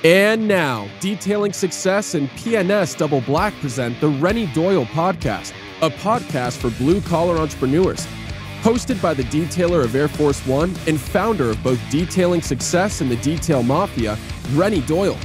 And now, Detailing Success and PNS Double Black present the Renny Doyle Podcast, a podcast for blue-collar entrepreneurs. Hosted by the detailer of Air Force One and founder of both Detailing Success and the Detail Mafia, Renny Doyle.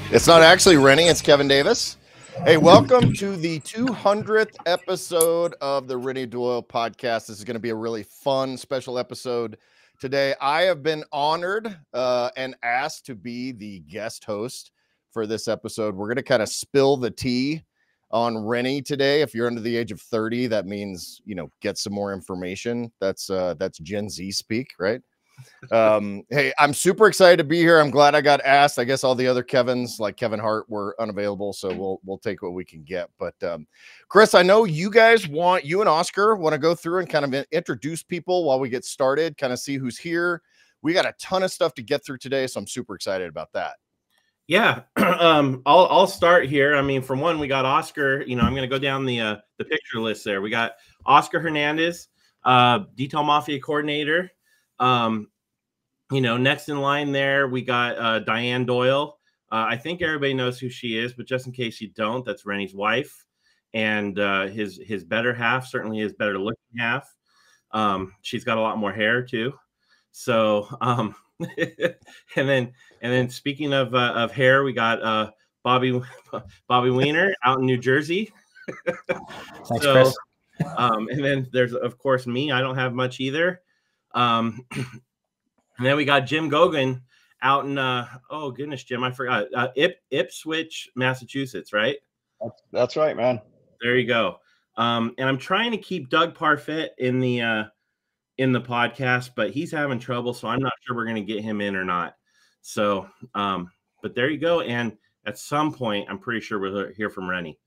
It's not actually Renny, it's Kevin Davis. Hey, welcome to the 200th episode of the Renny Doyle Podcast. This is going to be a really fun, special episode. Today, I have been honored and asked to be the guest host for this episode. We're going to kind of spill the tea on Renny today. If you're under the age of 30, that means, get some more information. That's Gen Z speak, right? Hey, I'm super excited to be here. I'm glad I got asked. I guess all the other Kevins, like Kevin Hart, were unavailable, so we'll take what we can get. But Chris, I know you and Oscar want to go through and kind of introduce people while we get started, kind of see who's here. We got a ton of stuff to get through today, so I'm super excited about that. Yeah, I'll start here. I mean, for one, we got Oscar. I'm going to go down the picture list there. We got Oscar Hernandez, Detail Mafia coordinator. Next in line there, we got Diane Doyle. I think everybody knows who she is, but just in case you don't, that's Renny's wife and his better half, certainly his better looking half. She's got a lot more hair too. So, and then speaking of hair, we got Bobby Wiener out in New Jersey. Thanks, Chris. And then there's of course me. I don't have much either. And then we got Jim Goguen out in oh goodness, Jim, I forgot. Ipswich, Massachusetts, right? That's right, man. There you go. And I'm trying to keep Doug Parfit in the podcast, but he's having trouble, so I'm not sure we're going to get him in or not. So, but there you go. And at some point, I'm pretty sure we'll hear from Renny.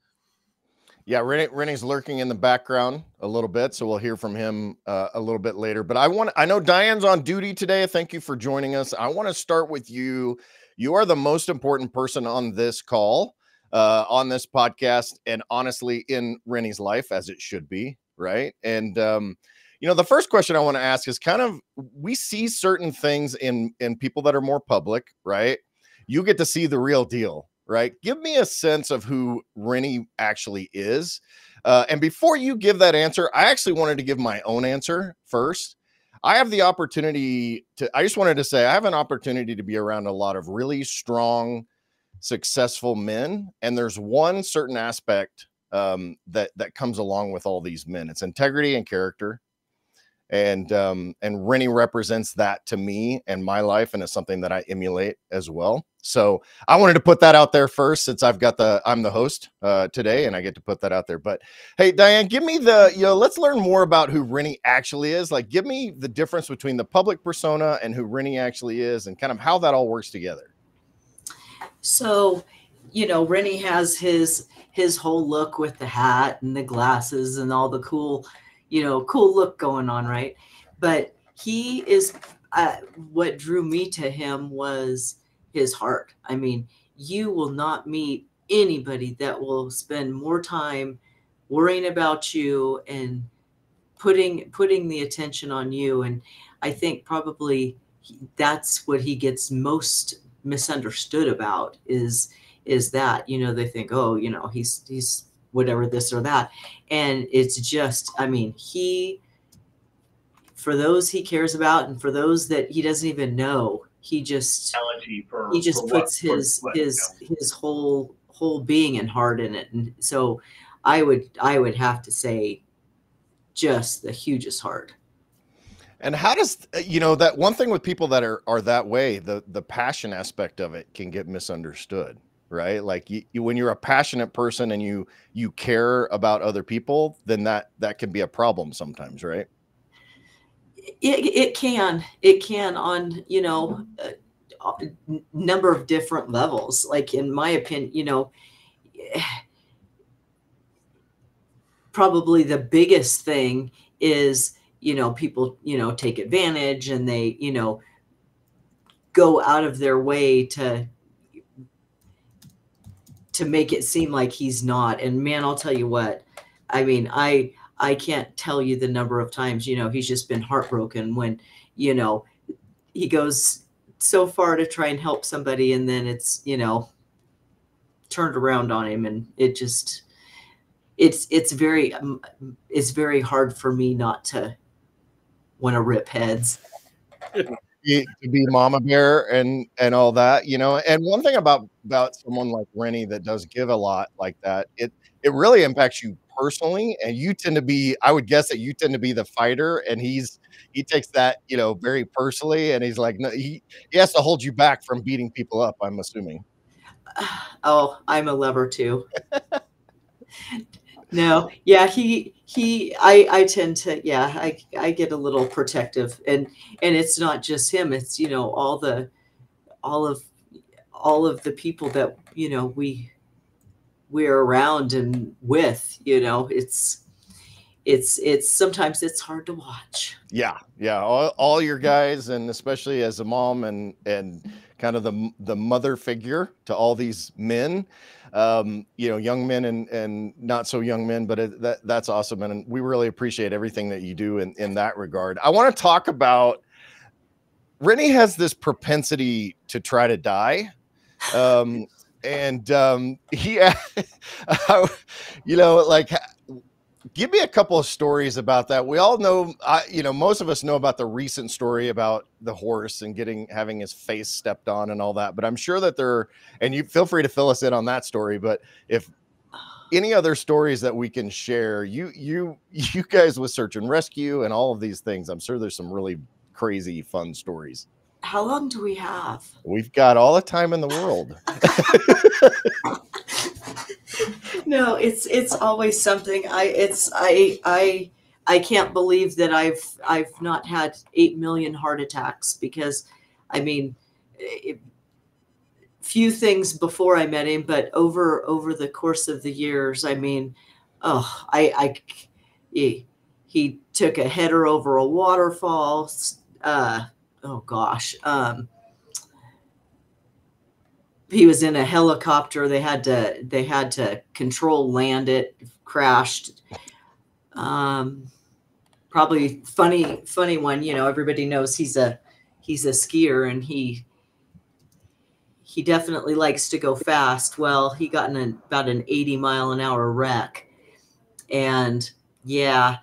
Yeah, Renny's lurking in the background a little bit, so we'll hear from him a little bit later. But I know Diane's on duty today. Thank you for joining us. I want to start with you. You are the most important person on this call, on this podcast, and honestly in Renny's life, as it should be, right? And the first question I want to ask is kind of, we see certain things in people that are more public, right? You get to see the real deal. Right? Give me a sense of who Renny actually is. And before you give that answer, I actually wanted to give my own answer first. I have the opportunity I just wanted to say, I have an opportunity to be around a lot of really strong, successful men. And there's one certain aspect that comes along with all these men. It's integrity and character. And Renny represents that to me and my life, and it's something that I emulate as well. So I wanted to put that out there first, since I'm the host today, and I get to put that out there. But hey, Diane, give me let's learn more about who Renny actually is. Like, give me the difference between the public persona and who Renny actually is, and kind of how that all works together. So, Renny has his whole look with the hat and the glasses and all the cool look going on, right? But he is, what drew me to him was his heart. I mean, you will not meet anybody that will spend more time worrying about you and putting the attention on you. And I think probably that's what he gets most misunderstood about is that, they think, oh, he's whatever, this or that. And it's just, I mean, for those he cares about and for those that he doesn't even know, he just puts his whole being and heart in it. And so I would have to say just the hugest heart. And how does, that one thing with people that are that way, the passion aspect of it can get misunderstood, right? Like when you're a passionate person and you care about other people, then that can be a problem sometimes, right? It can on, a number of different levels. Like in my opinion, probably the biggest thing is, people, take advantage and they, go out of their way to make it seem like he's not. And man, I'll tell you what, I mean, I can't tell you the number of times, he's just been heartbroken when, he goes so far to try and help somebody, and then it's, you know, turned around on him, and it just, it's very hard for me not to want to rip heads. To be mama bear and all that, you know. And one thing about someone like Renny that does give a lot like that, it really impacts you personally, and you tend to be, I would guess that you tend to be the fighter, and he takes that, you know, very personally, and he's like, no, he has to hold you back from beating people up, I'm assuming. Oh, I'm a lover too. No, yeah, I tend to, yeah, I get a little protective, and it's not just him, it's, you know, all of the people that, you know, we're around and with, you know, it's sometimes it's hard to watch. Yeah. All your guys, and especially as a mom and kind of the mother figure to all these men, you know, young men and not so young men, but that's awesome. And we really appreciate everything that you do in that regard. I want to talk about, Renny has this propensity to try to die. He, you know, like, give me a couple of stories about that. We all know, you know, most of us know about the recent story about the horse and having his face stepped on and all that. But I'm sure that and you feel free to fill us in on that story. But if any other stories that we can share, you guys with search and rescue and all of these things, I'm sure there's some really crazy, fun stories. How long do we have? We've got all the time in the world. No, it's always something. I can't believe that I've not had 8 million heart attacks, because I mean, few things before I met him, but over the course of the years, I mean, he took a header over a waterfall. Oh gosh. He was in a helicopter. They had to control land it, crashed. Probably funny one, you know, everybody knows he's a skier, and he definitely likes to go fast. Well, he got in about an 80-mile-an-hour wreck. And yeah,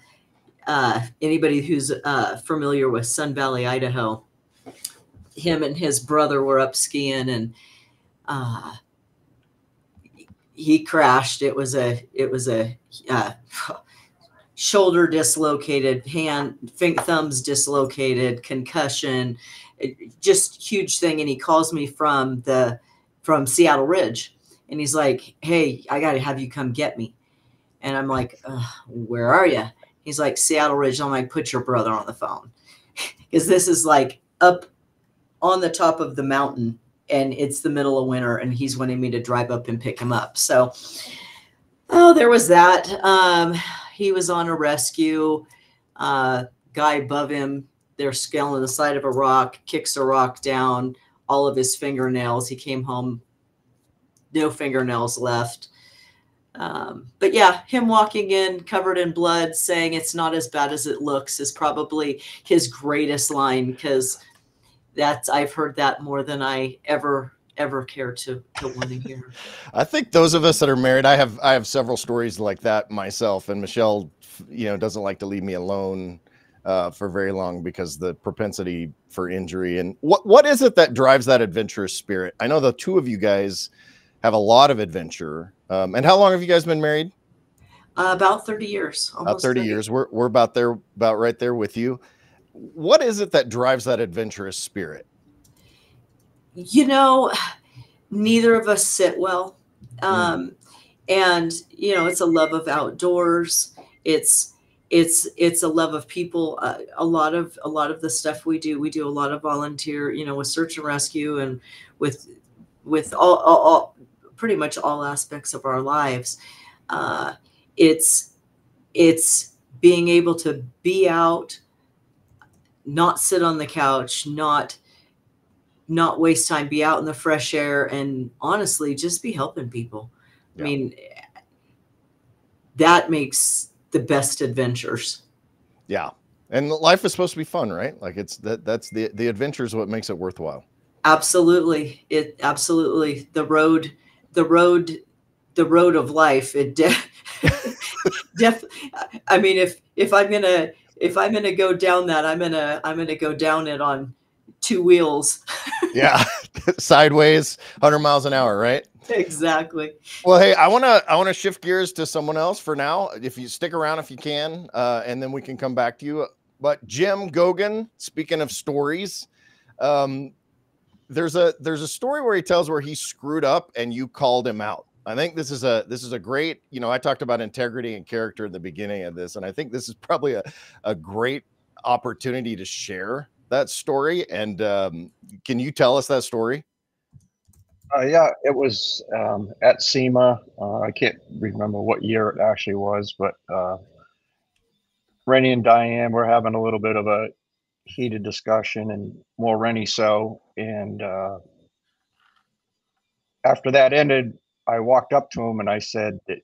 anybody who's familiar with Sun Valley, Idaho, him and his brother were up skiing, and he crashed. It was a shoulder dislocated, thumbs dislocated, concussion, just huge thing. And he calls me from Seattle Ridge, and he's like, "Hey, I got to have you come get me." And I'm like, "Where are you?" He's like, "Seattle Ridge." I'm like, "Put your brother on the phone," because this is like up on the top of the mountain, and it's the middle of winter, and he's wanting me to drive up and pick him up. So, there was that. He was on a rescue. Guy above him, they're scaling the side of a rock, kicks a rock down, all of his fingernails. He came home, no fingernails left. But yeah, him walking in covered in blood, saying it's not as bad as it looks, is probably his greatest line, because I've heard that more than I ever care to want to hear. I think those of us that are married, I have several stories like that myself, and Michelle, you know, doesn't like to leave me alone for very long because the propensity for injury. And what is it that drives that adventurous spirit? I know the two of you guys have a lot of adventure. And how long have you guys been married? About 30 years. About 30 years. We're about right there with you. What is it that drives that adventurous spirit? You know, neither of us sit well. And, you know, it's a love of outdoors. It's a love of people. A lot of the stuff we do a lot of volunteer, you know, with search and rescue, and with all pretty much all aspects of our lives. It's being able to be out, not sit on the couch, not waste time, be out in the fresh air, and honestly, just be helping people. Yeah. I mean, that makes the best adventures. Yeah. And life is supposed to be fun, right? Like that's the adventure is what makes it worthwhile. Absolutely. Absolutely the road of life. I mean, if I'm gonna go down that, I'm gonna go down it on two wheels. Yeah. Sideways, 100 miles an hour, right? Exactly. Well, hey, I want to shift gears to someone else for now. If you stick around, if you can, and then we can come back to you. But Jim Goguen, speaking of stories, there's a story where he tells where he screwed up and you called him out. I think this is a great, I talked about integrity and character at the beginning of this, and I think this is probably a great opportunity to share that story. And can you tell us that story? Yeah, it was at SEMA. I can't remember what year it actually was, but Renny and Diane were having a little bit of a heated discussion, and more Renny so. And after that ended, I walked up to him and I said that,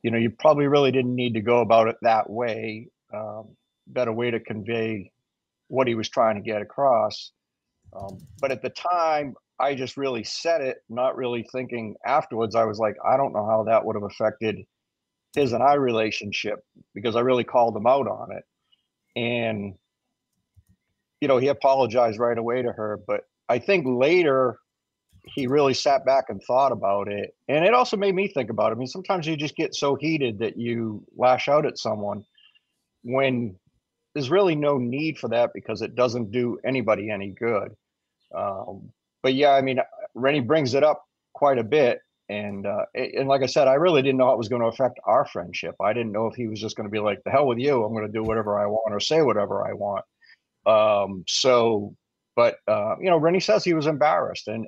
you probably really didn't need to go about it that way. Better way to convey what he was trying to get across. But at the time, I just really said it, not really thinking afterwards. I was like, I don't know how that would have affected his and I relationship, because I really called him out on it. And, he apologized right away to her. But I think later he really sat back and thought about it. And it also made me think about it. I mean, sometimes you just get so heated that you lash out at someone when there's really no need for that, because it doesn't do anybody any good. But yeah, I mean, Renny brings it up quite a bit. And like I said, I really didn't know how it was going to affect our friendship. I didn't know if he was just going to be like, the hell with you, I'm going to do whatever I want or say whatever I want. But Renny says he was embarrassed. And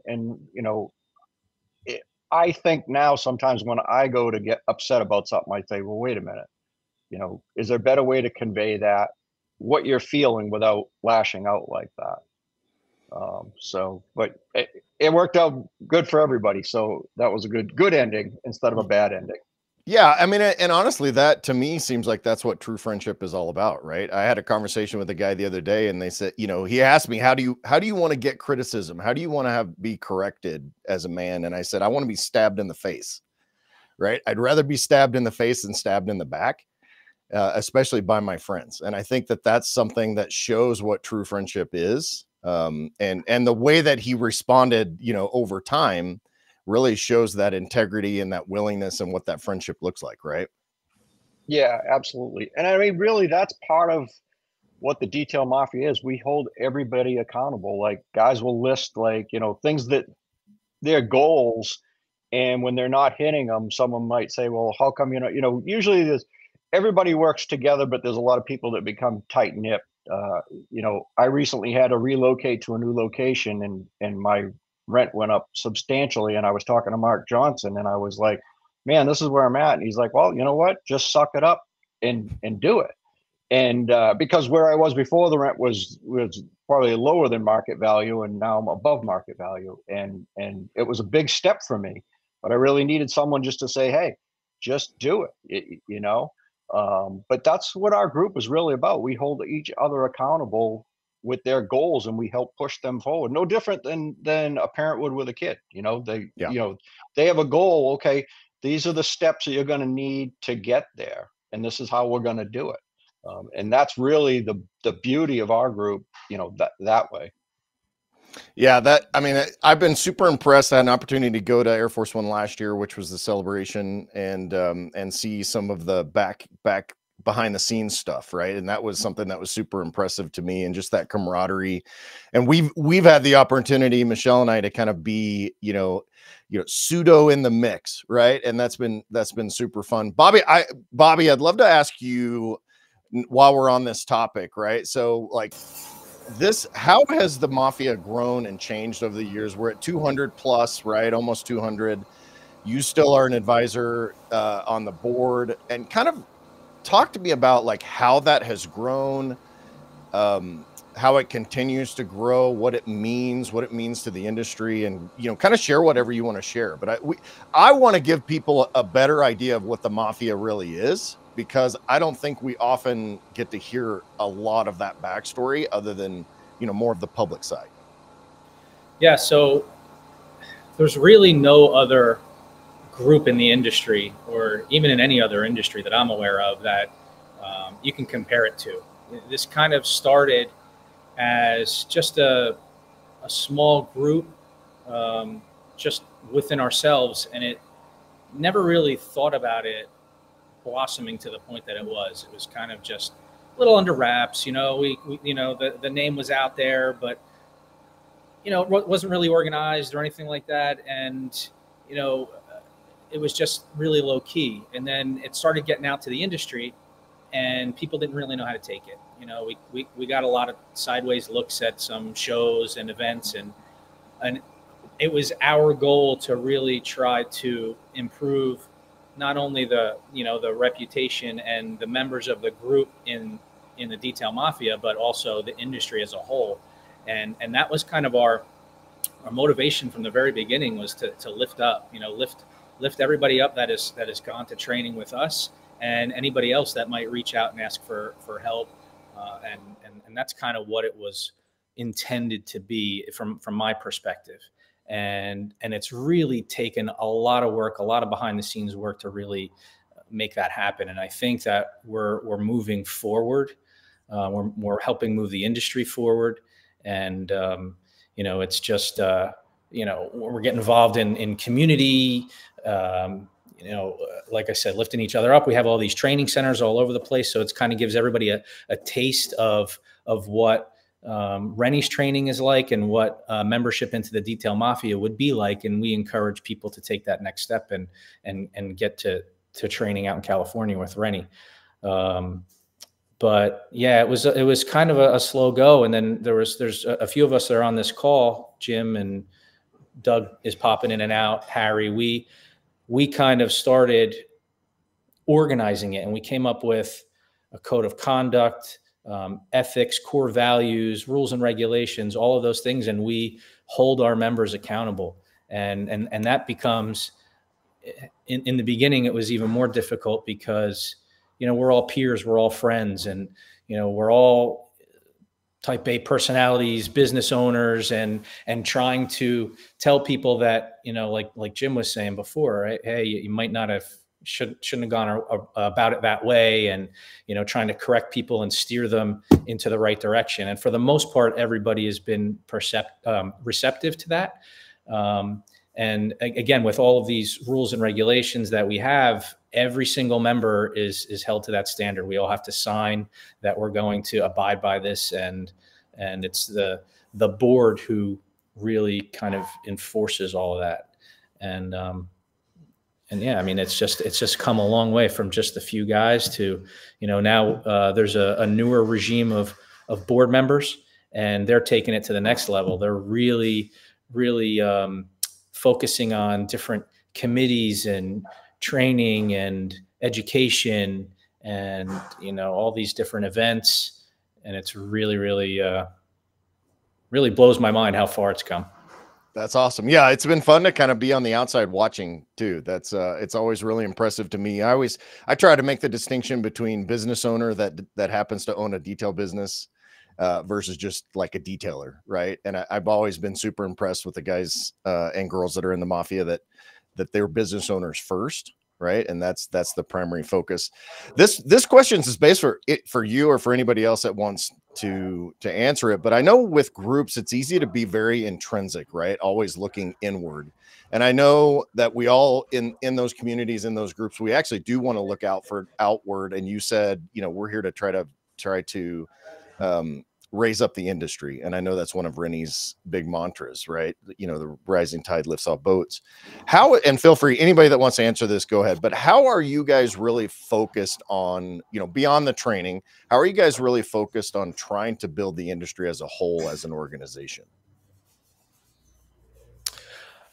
I think now sometimes when I go to get upset about something, I say, well, wait a minute, is there a better way to convey that, what you're feeling, without lashing out like that? But it worked out good for everybody. So that was a good ending instead of a bad ending. Yeah. I mean, and honestly, that to me seems like that's what true friendship is all about, right? I had a conversation with a guy the other day, and they said, he asked me, how do you want to get criticism? How do you want to be corrected as a man? And I said, I want to be stabbed in the face, right? I'd rather be stabbed in the face than stabbed in the back. Especially by my friends. And I think that that's something that shows what true friendship is. And the way that he responded, over time really shows that integrity and that willingness and what that friendship looks like. Right. Yeah, absolutely. And I mean, really, that's part of what the detail mafia is. We hold everybody accountable. Like, guys will list things that their goals, and when they're not hitting them, someone might say, well, how come, usually there's, everybody works together, but there's a lot of people that become tight-knit. I recently had to relocate to a new location, and my rent went up substantially. And I was talking to Mark Johnson, and I was like, man, this is where I'm at. And he's like, well, you know what? Just suck it up and do it. And because where I was before, the rent was probably lower than market value, and now I'm above market value. And it was a big step for me, but I really needed someone just to say, hey, just do it, But that's what our group is really about. We hold each other accountable with their goals, and we help push them forward. No different than a parent would with a kid. They have a goal. Okay, these are the steps that you're going to need to get there, and this is how we're going to do it. And that's really the beauty of our group. That way. Yeah, I've been super impressed. I had an opportunity to go to Air Force One last year, which was the celebration, and see some of the back behind the scenes stuff, right? And that was something that was super impressive to me, and just that camaraderie. And we've had the opportunity, Michelle and I, to kind of be, pseudo in the mix, right? And that's been super fun. Bobby, I'd love to ask you, while we're on this topic, right? So how has the Mafia grown and changed over the years? We're at 200 plus, right? Almost 200. You still are an advisor on the board, and kind of talk to me about how that has grown, how it continues to grow, what it means to the industry, and, kind of share whatever you want to share. But I want to give people a better idea of what the Mafia really is, because I don't think we often get to hear a lot of that backstory other than, more of the public side. Yeah, so there's really no other group in the industry, or even in any other industry that I'm aware of, that you can compare it to. This kind of started as just a small group, just within ourselves, and it never really thought about it blossoming to the point that it was. It was kind of just a little under wraps. We the name was out there, but it wasn't really organized or anything like that, and it was just really low key. And then it started getting out to the industry, and people didn't really know how to take it. We got a lot of sideways looks at some shows and events, and it was our goal to really try to improve not only the reputation and the members of the group in the detail mafia, but also the industry as a whole. And that was kind of our motivation from the very beginning, was to lift up, lift everybody up that has gone to training with us, and anybody else that might reach out and ask for help. And that's kind of what it was intended to be from my perspective. And it's really taken a lot of work, a lot of behind the scenes work to really make that happen. And I think that we're moving forward. We're helping move the industry forward. And, it's just, we're getting involved in community, like I said, lifting each other up. We have all these training centers all over the place. So it's kind of gives everybody a taste of what Renny's training is like, and what membership into the detail mafia would be like. And we encourage people to take that next step and get to training out in California with Renny. But yeah, it was kind of a slow go. And then there's a few of us that are on this call. Jim and Doug is popping in and out. Harry, we kind of started organizing it, and we came up with a code of conduct, ethics, core values, rules and regulations, all of those things. And we hold our members accountable. And that becomes, in the beginning, it was even more difficult because, we're all peers, we're all friends, and, we're all type A personalities, business owners, and trying to tell people that, like Jim was saying before, right? Hey, you might not have, shouldn't have gone about it that way, and trying to correct people and steer them into the right direction. And for the most part, everybody has been receptive to that. And again, with all of these rules and regulations that we have, every single member is held to that standard. We all have to sign that we're going to abide by this, and it's the board who really kind of enforces all of that. And yeah, I mean, it's just come a long way from just a few guys to, now there's a newer regime of board members, and they're taking it to the next level. They're really focusing on different committees and training and education and, all these different events. And it's really blows my mind how far it's come. That's awesome. Yeah, it's been fun to kind of be on the outside watching too. That's it's always really impressive to me. I try to make the distinction between business owner that happens to own a detail business versus just like a detailer, right? And I've always been super impressed with the guys and girls that are in the mafia that they're business owners first, right? And that's the primary focus. This question is based for you or for anybody else that wants to answer it. But I know with groups, it's easy to be very intrinsic, right? Always looking inward. And I know that we all in those communities, in those groups, we actually do want to look out for outward. And you said, we're here to try to raise up the industry. And I know that's one of Renny's big mantras, right? The rising tide lifts all boats. And feel free, anybody that wants to answer this, go ahead. But how are you guys really focused on, beyond the training, how are you guys really focused on trying to build the industry as a whole, as an organization?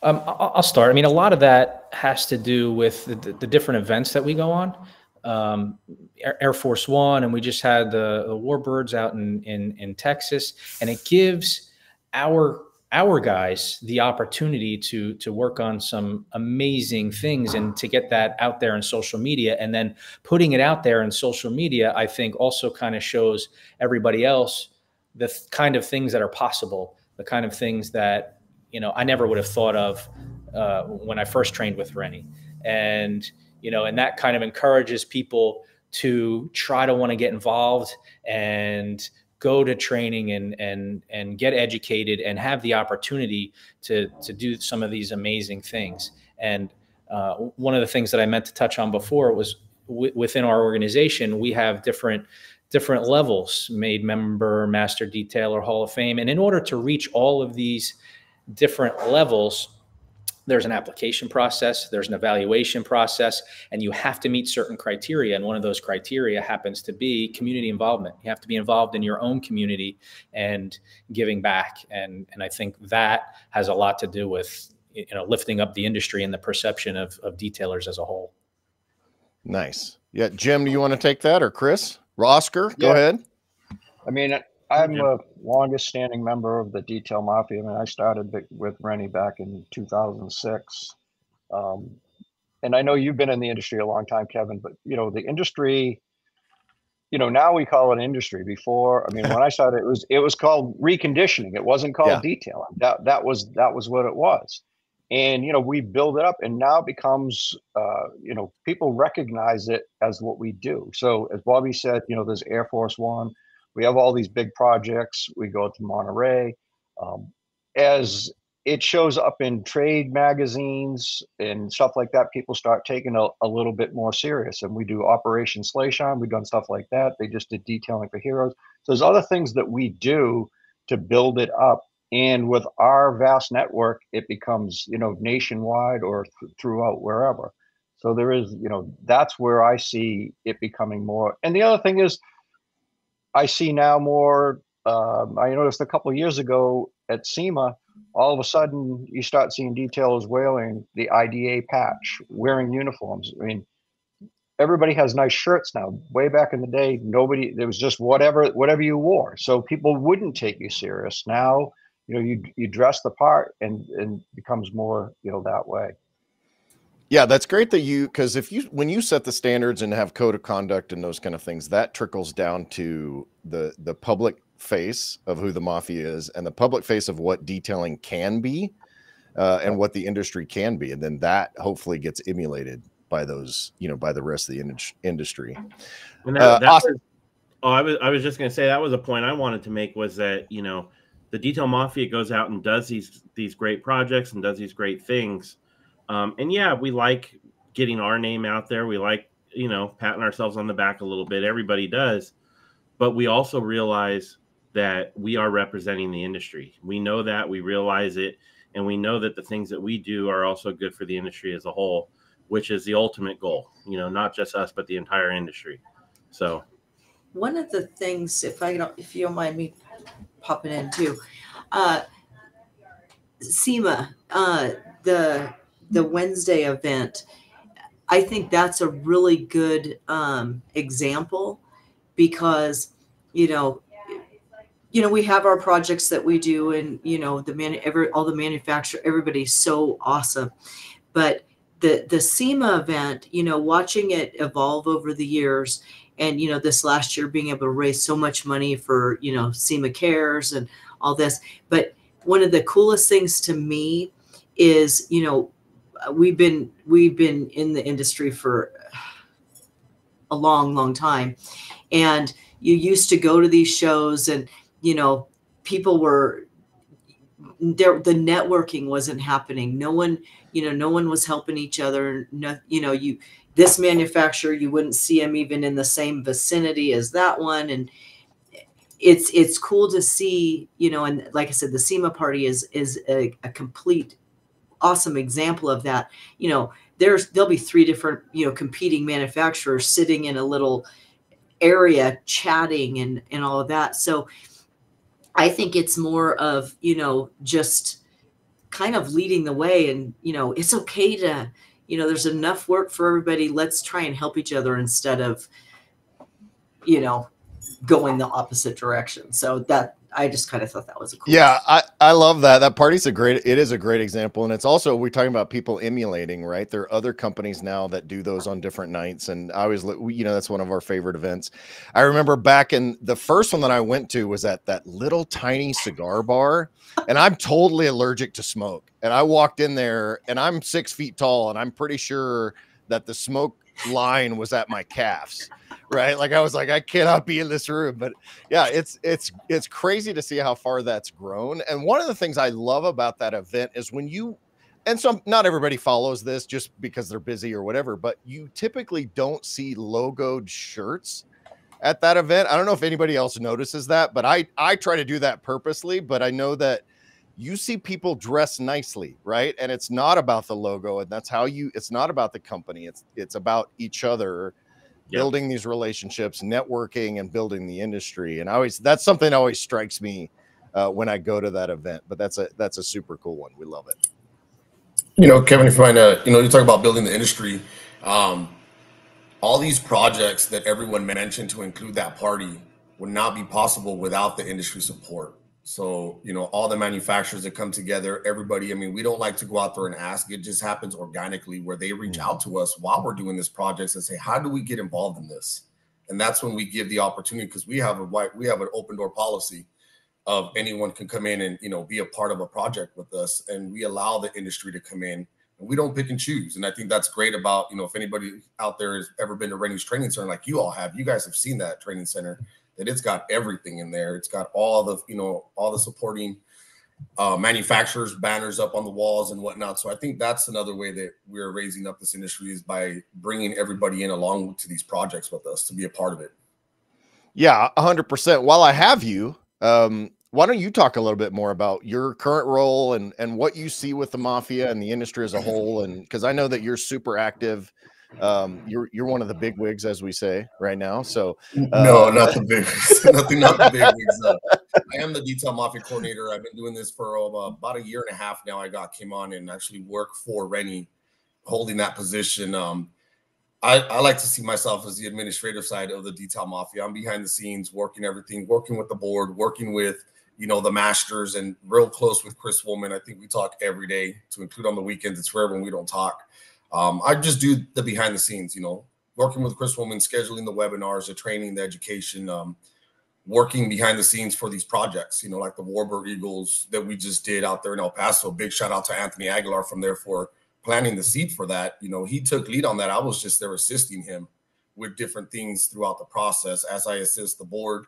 I'll start. I mean, a lot of that has to do with the different events that we go on. Air Force One, and we just had the Warbirds out in Texas, and it gives our guys the opportunity to work on some amazing things and to get that out there in social media. And then putting it out there in social media, I think also kind of shows everybody else the kind of things that are possible, the kind of things that I never would have thought of when I first trained with Renny. And, and that kind of encourages people to try to want to get involved and go to training and get educated and have the opportunity to do some of these amazing things. And one of the things that I meant to touch on before was within our organization, we have different levels: made member, master detailer, Hall of Fame. And in order to reach all of these different levels, there's an application process, there's an evaluation process, and you have to meet certain criteria. And one of those criteria happens to be community involvement. You have to be involved in your own community and giving back. And I think that has a lot to do with, lifting up the industry and the perception of detailers as a whole. Nice. Yeah. Jim, do you want to take that, or Chris? Oscar, go ahead. I mean, I'm a longest standing member of the Detail Mafia. I mean, I started with Renny back in 2006. And I know you've been in the industry a long time, Kevin, but the industry, now we call it industry. Before, I mean, when I started, it was called reconditioning. It wasn't called detailing. That was what it was. And, we build it up, and now it becomes, people recognize it as what we do. So as Bobby said, there's Air Force One. We have all these big projects. We go to Monterey. As it shows up in trade magazines and stuff like that, people start taking a little bit more serious. And we do Operation Slashon. We've done stuff like that. They just did Detailing for Heroes. So there's other things that we do to build it up. And with our vast network, it becomes, nationwide or throughout wherever. So there is, that's where I see it becoming more. And the other thing is, I see now more, I noticed a couple of years ago at SEMA, all of a sudden you start seeing detailers wearing the IDA patch, wearing uniforms. I mean, everybody has nice shirts now. Way back in the day, there was just whatever you wore. So people wouldn't take you serious. Now, you dress the part and becomes more, that way. Yeah, that's great that because when you set the standards and have code of conduct and those kind of things, that trickles down to the public face of who the Mafia is and the public face of what detailing can be and what the industry can be. And then that hopefully gets emulated by those, by the rest of the industry. And I was just going to say, that was a point I wanted to make, was that, the Detail Mafia goes out and does these great projects and does these great things. And yeah, we like getting our name out there. We like, patting ourselves on the back a little bit. Everybody does. But we also realize that we are representing the industry. We know that, we realize it, and we know that the things that we do are also good for the industry as a whole, which is the ultimate goal, not just us, but the entire industry. So one of the things, if you don't mind me popping in too, SEMA, the Wednesday event, I think that's a really good example, because we have our projects that we do, and all the manufacturer, everybody's so awesome, but the SEMA event, watching it evolve over the years, and this last year being able to raise so much money for SEMA Cares and all this, but one of the coolest things to me is we've been in the industry for a long time, and you used to go to these shows, and people were there, the networking wasn't happening. No one was helping each other. No, this manufacturer, you wouldn't see them even in the same vicinity as that one. And it's cool to see, and like I said, the SEMA party is a complete awesome example of that. There'll be 3 different, competing manufacturers sitting in a little area chatting and all of that. So I think it's more of, just kind of leading the way, and, it's okay to, there's enough work for everybody. Let's try and help each other instead of, going the opposite direction. So that I just kind of thought that was a cool. Yeah, I love that. That party's it is a great example. And it's also, we're talking about people emulating, right? There are other companies now that do those on different nights. And I always, that's one of our favorite events. I remember back in the first one that I went to was at that little tiny cigar bar. And I'm totally allergic to smoke. And I walked in there and I'm 6 feet tall. And I'm pretty sure that the smoke line was at my calves. Right. Like I was like, I cannot be in this room. But yeah, it's crazy to see how far that's grown. And one of the things I love about that event is not everybody follows this just because they're busy or whatever, but you typically don't see logoed shirts at that event. I don't know if anybody else notices that, but I try to do that purposely, but I know that you see people dress nicely, right? And it's not about the logo, and it's not about the company. It's about each other. Building these relationships, networking, and building the industry. And that's something that always strikes me when I go to that event. But that's a super cool one. We love it. Kevin, if you find you talk about building the industry, all these projects that everyone mentioned to include that party would not be possible without the industry support. So, all the manufacturers that come together, everybody, we don't like to go out there and ask. It just happens organically where they reach out to us while we're doing this project and say, how do we get involved in this? And that's when we give the opportunity, because we have an open door policy of anyone can come in and, be a part of a project with us. And we allow the industry to come in, and we don't pick and choose. And I think that's great about, if anybody out there has ever been to Renny's training center, like you all have, you guys have seen that training center, that it's got everything in there. It's got all the supporting manufacturers, banners up on the walls and whatnot. So I think that's another way that we're raising up this industry, is by bringing everybody in along to these projects with us to be a part of it. Yeah, 100%. While I have you, why don't you talk a little bit more about your current role and what you see with the Mafia and the industry as a whole? And because I know that you're super active. You're one of the big wigs, as we say right now. So no, not the big wigs. not the big wigs. I am the Detail Mafia coordinator. I've been doing this for about a year and a half now. I came on and actually work for Renny, holding that position. I like to see myself as the administrative side of the Detail Mafia. I'm behind the scenes, working everything, working with the board, working with the masters, and real close with Chris Woolman. I think we talk every day, to include on the weekends. It's rare when we don't talk. I just do the behind the scenes, working with Chris Woolman, scheduling the webinars, the training, the education, working behind the scenes for these projects, like the Warburg Eagles that we just did out there in El Paso. Big shout out to Anthony Aguilar from there for planting the seed for that. He took lead on that. I was just there assisting him with different things throughout the process as I assist the board,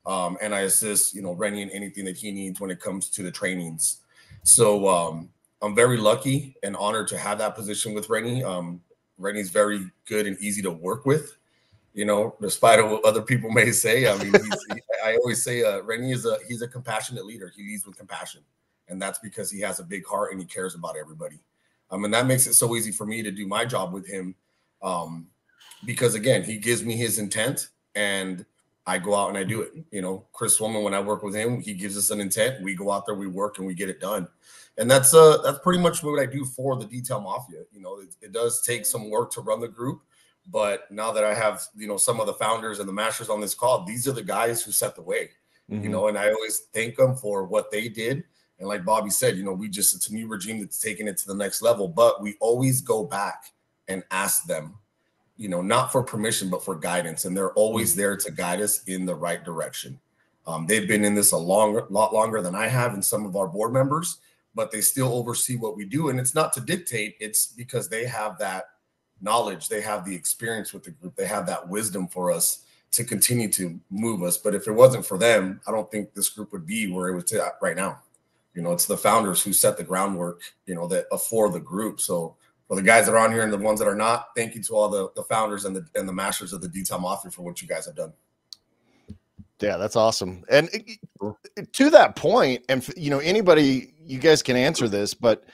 and I assist, Renny in anything that he needs when it comes to the trainings. So, I'm very lucky and honored to have that position with Renny. Renny's very good and easy to work with, despite what other people may say. I always say Renny he's a compassionate leader. He leads with compassion, and that's because he has a big heart and he cares about everybody. And that makes it so easy for me to do my job with him, because again, he gives me his intent and I go out and I do it. Chris Woolman, when I work with him, he gives us an intent. We go out there, we work, and we get it done. And that's pretty much what I do for the Detail Mafia. It does take some work to run the group, but now that I have, some of the founders and the masters on this call, these are the guys who set the way, and I always thank them for what they did. And like Bobby said, it's a new regime that's taking it to the next level, but we always go back and ask them, not for permission, but for guidance. And they're always there to guide us in the right direction. They've been in this a lot longer than I have, and some of our board members, but they still oversee what we do. And it's not to dictate, it's because they have that knowledge. They have the experience with the group. They have that wisdom for us to continue to move us. But if it wasn't for them, I don't think this group would be where it was at right now. It's the founders who set the groundwork, that for the group. So for the guys that are on here and the ones that are not, thank you to all the founders and the masters of the Detail Mafia for what you guys have done. Yeah, that's awesome. And to that point, and anybody, you guys can answer this, but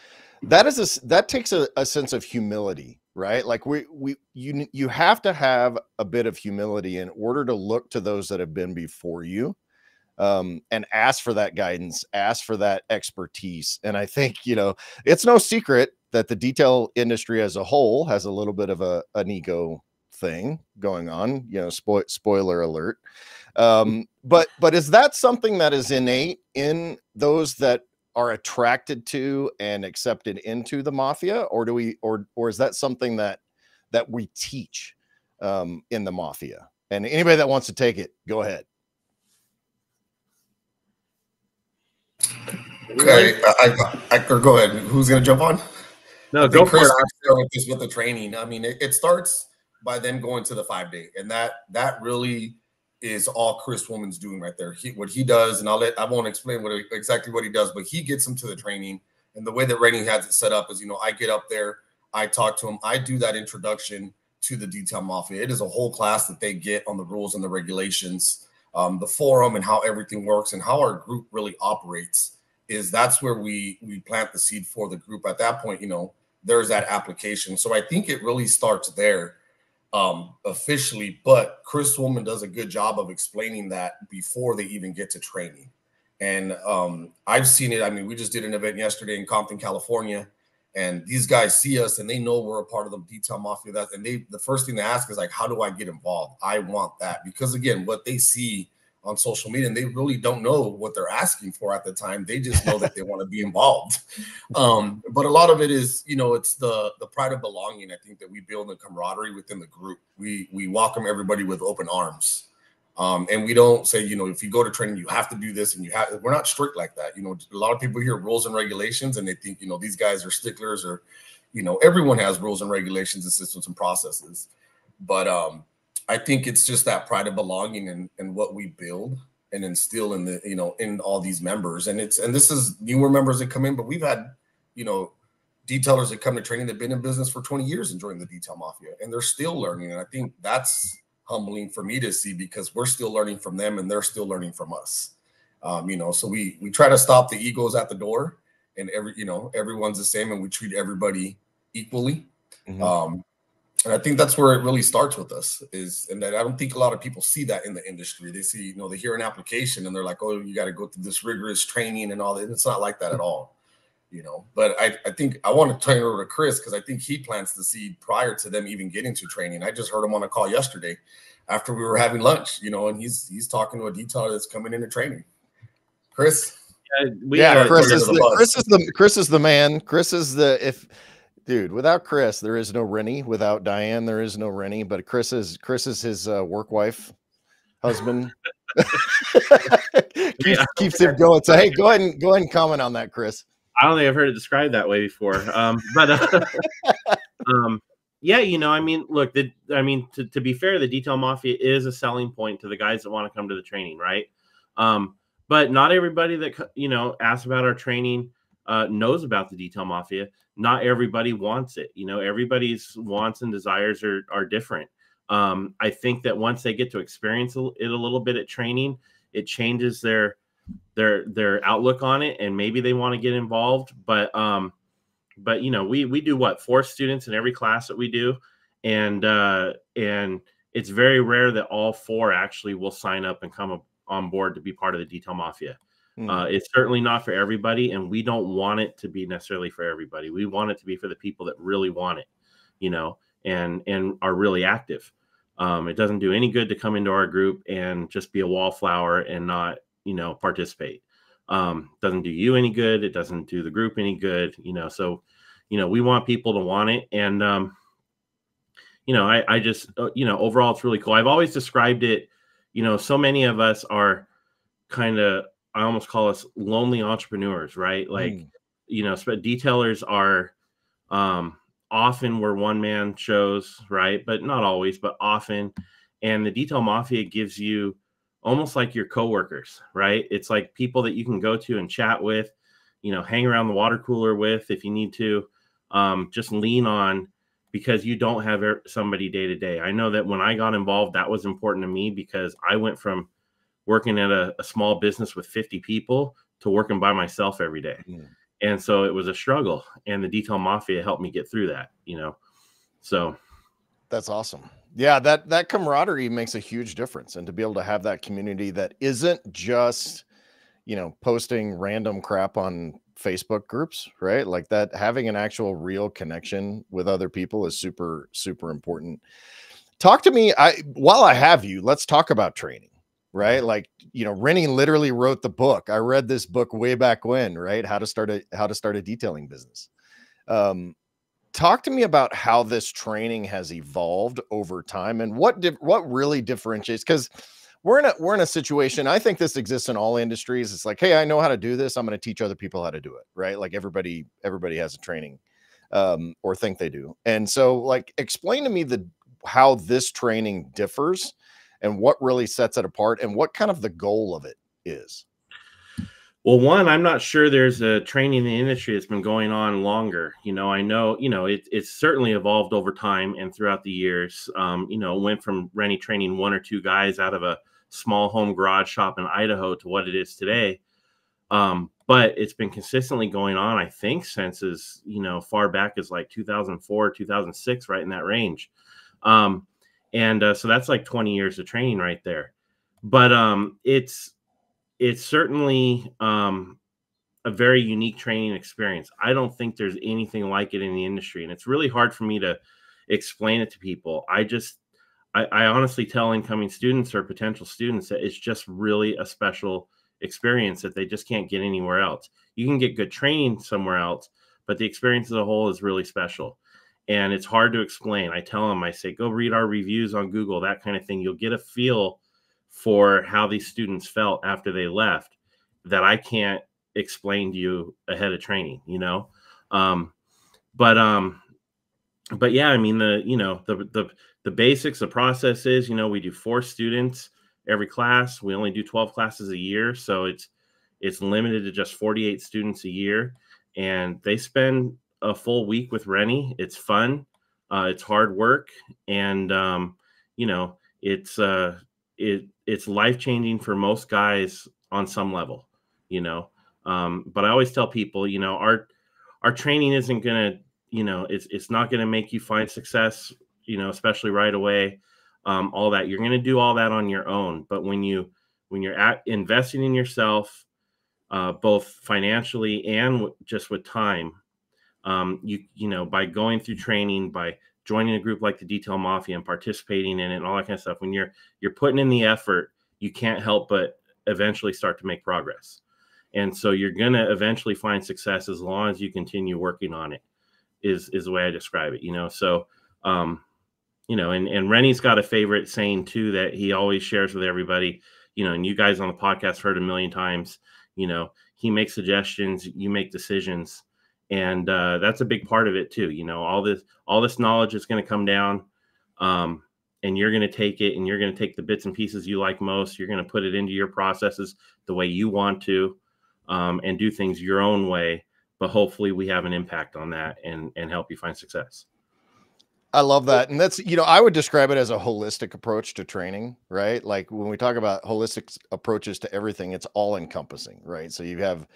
that takes a sense of humility, right? Like you have to have a bit of humility in order to look to those that have been before you, and ask for that guidance, ask for that expertise. And I think, it's no secret that the detail industry as a whole has a little bit of an ego thing going on, spoiler alert. But is that something that is innate in those that are attracted to and accepted into the mafia, or is that something that we teach in the mafia? And anybody that wants to take it, go ahead. Okay, I go ahead. Who's going to jump on? No, go for it. With this, with the training, I mean, it starts by them going to the 5-day, and that really is all Chris Woolman's doing right there. What he does, and I won't explain exactly what he does, but he gets them to the training. And the way that Renny has it set up is, I get up there, I talk to him, I do that introduction to the detail mafia. It is a whole class that they get on the rules and the regulations, the forum, and how everything works and how our group really operates. That's where we plant the seed for the group. At that point, there's that application. So I think it really starts there officially, but Chris Woolman does a good job of explaining that before they even get to training. And I've seen it. I mean, we just did an event yesterday in Compton, California, and these guys see us and they know we're a part of the detail mafia. And the first thing they ask is like, how do I get involved? I want that. Because again, what they see on social media, and they really don't know what they're asking for at the time. They just know that they want to be involved. But a lot of it is, it's the pride of belonging. I think that we build a camaraderie within the group. We welcome everybody with open arms. And we don't say, if you go to training, you have to do this, and we're not strict like that. A lot of people hear rules and regulations and they think, these guys are sticklers, or, everyone has rules and regulations and systems and processes. But I think it's just that pride of belonging and what we build and instill in in all these members. And this is newer members that come in, but we've had, detailers that come to training that have been in business for 20 years and joined the detail mafia, and they're still learning. And I think that's humbling for me to see, because we're still learning from them and they're still learning from us. So we try to stop the egos at the door, and everyone's the same, and we treat everybody equally. Mm-hmm. And I think that's where it really starts with us, and that I don't think a lot of people see that in the industry. They see, they hear an application and they're like, oh, you got to go through this rigorous training and all that. And it's not like that at all, But I think I want to turn it over to Chris, because I think he plants the seed prior to them even getting to training. I just heard him on a call yesterday after we were having lunch, and he's talking to a detailer that's coming into training. Chris? Chris is the man. Chris is dude, without Chris, there is no Renny. Without Diane, there is no Renny. But Chris is his work wife, husband. keeps him going. So hey, go ahead and comment on that, Chris. I don't think I've heard it described that way before. Yeah, I mean, look, to be fair, the detail mafia is a selling point to the guys that want to come to the training, right? But not everybody that asks about our training knows about the detail mafia. Not everybody wants it. Everybody's wants and desires are different. I think that once they get to experience it a little bit at training, it changes their outlook on it, and maybe they want to get involved. But we do 4 students in every class that we do, and it's very rare that all 4 actually will sign up and come on board to be part of the detail mafia. It's certainly not for everybody, and we don't want it to be necessarily for everybody. We want it to be for the people that really want it, and are really active. It doesn't do any good to come into our group and just be a wallflower and not, participate. Doesn't do you any good. It doesn't do the group any good, so, we want people to want it. And, I just, overall, it's really cool. I've always described it, so many of us are kind of, I almost call us lonely entrepreneurs, right? Like, detailers are often we're one-man shows, right? But not always, but often. And the detail mafia gives you almost like your coworkers, right? It's like people that you can go to and chat with, hang around the water cooler with if you need to, just lean on, because you don't have somebody day to day. I know that when I got involved, that was important to me, because I went from working at a small business with 50 people to working by myself every day. And so it was a struggle, and the detail mafia helped me get through that, so. That's awesome. Yeah. That camaraderie makes a huge difference. And to be able to have that community that isn't just, posting random crap on Facebook groups, right? Like that, having an actual real connection with other people is super, super important. Talk to me. While I have you, let's talk about training. right? Like, Renny literally wrote the book. I read this book way back when, right? How to start a detailing business. Talk to me about how this training has evolved over time and what really differentiates, because we're in a situation, I think this exists in all industries. It's like, hey, I know how to do this, I'm going to teach other people how to do it, right? Like everybody has a training or think they do. And so, like, explain to me how this training differs and what really sets it apart and what kind of the goal of it is. Well, one, I'm not sure there's a training in the industry that's been going on longer. I know, it's certainly evolved over time and throughout the years. Went from Renny training one or two guys out of a small home garage shop in Idaho to what it is today. But it's been consistently going on, I think, since as far back as like 2004, 2006, right in that range. So that's like 20 years of training right there. But it's certainly a very unique training experience. I don't think there's anything like it in the industry, and it's really hard for me to explain it to people. I honestly tell incoming students or potential students that it's just really a special experience that they just can't get anywhere else. You can get good training somewhere else, but the experience as a whole is really special. And it's hard to explain. I tell them, I say, go read our reviews on Google, that kind of thing. You'll get a feel for how these students felt after they left that I can't explain to you ahead of training, But yeah, I mean, the basics, the process is, we do 4 students every class. We only do 12 classes a year. So it's limited to just 48 students a year. And they spend a full week with Renny. It's fun. It's hard work. And, it's life-changing for most guys on some level, but I always tell people, our training isn't going to, it's not going to make you find success, especially right away. All that you're going to do all that on your own. But when you're investing in yourself, both financially and just with time, by going through training, by joining a group like the Detail Mafia and participating in it and all that kind of stuff, when you're putting in the effort, you can't help but eventually start to make progress. And so you're going to eventually find success as long as you continue working on it, is the way I describe it, So, and Renny's got a favorite saying too, that he always shares with everybody, and you guys on the podcast heard a million times, he makes suggestions, you make decisions. And that's a big part of it too. All this knowledge is going to come down, and you're going to take it, and you're going to take the bits and pieces you like most. You're going to put it into your processes the way you want to, and do things your own way. But hopefully we have an impact on that and help you find success. I love that. And that's, I would describe it as a holistic approach to training, right? Like when we talk about holistic approaches to everything, it's all encompassing, right? So you have,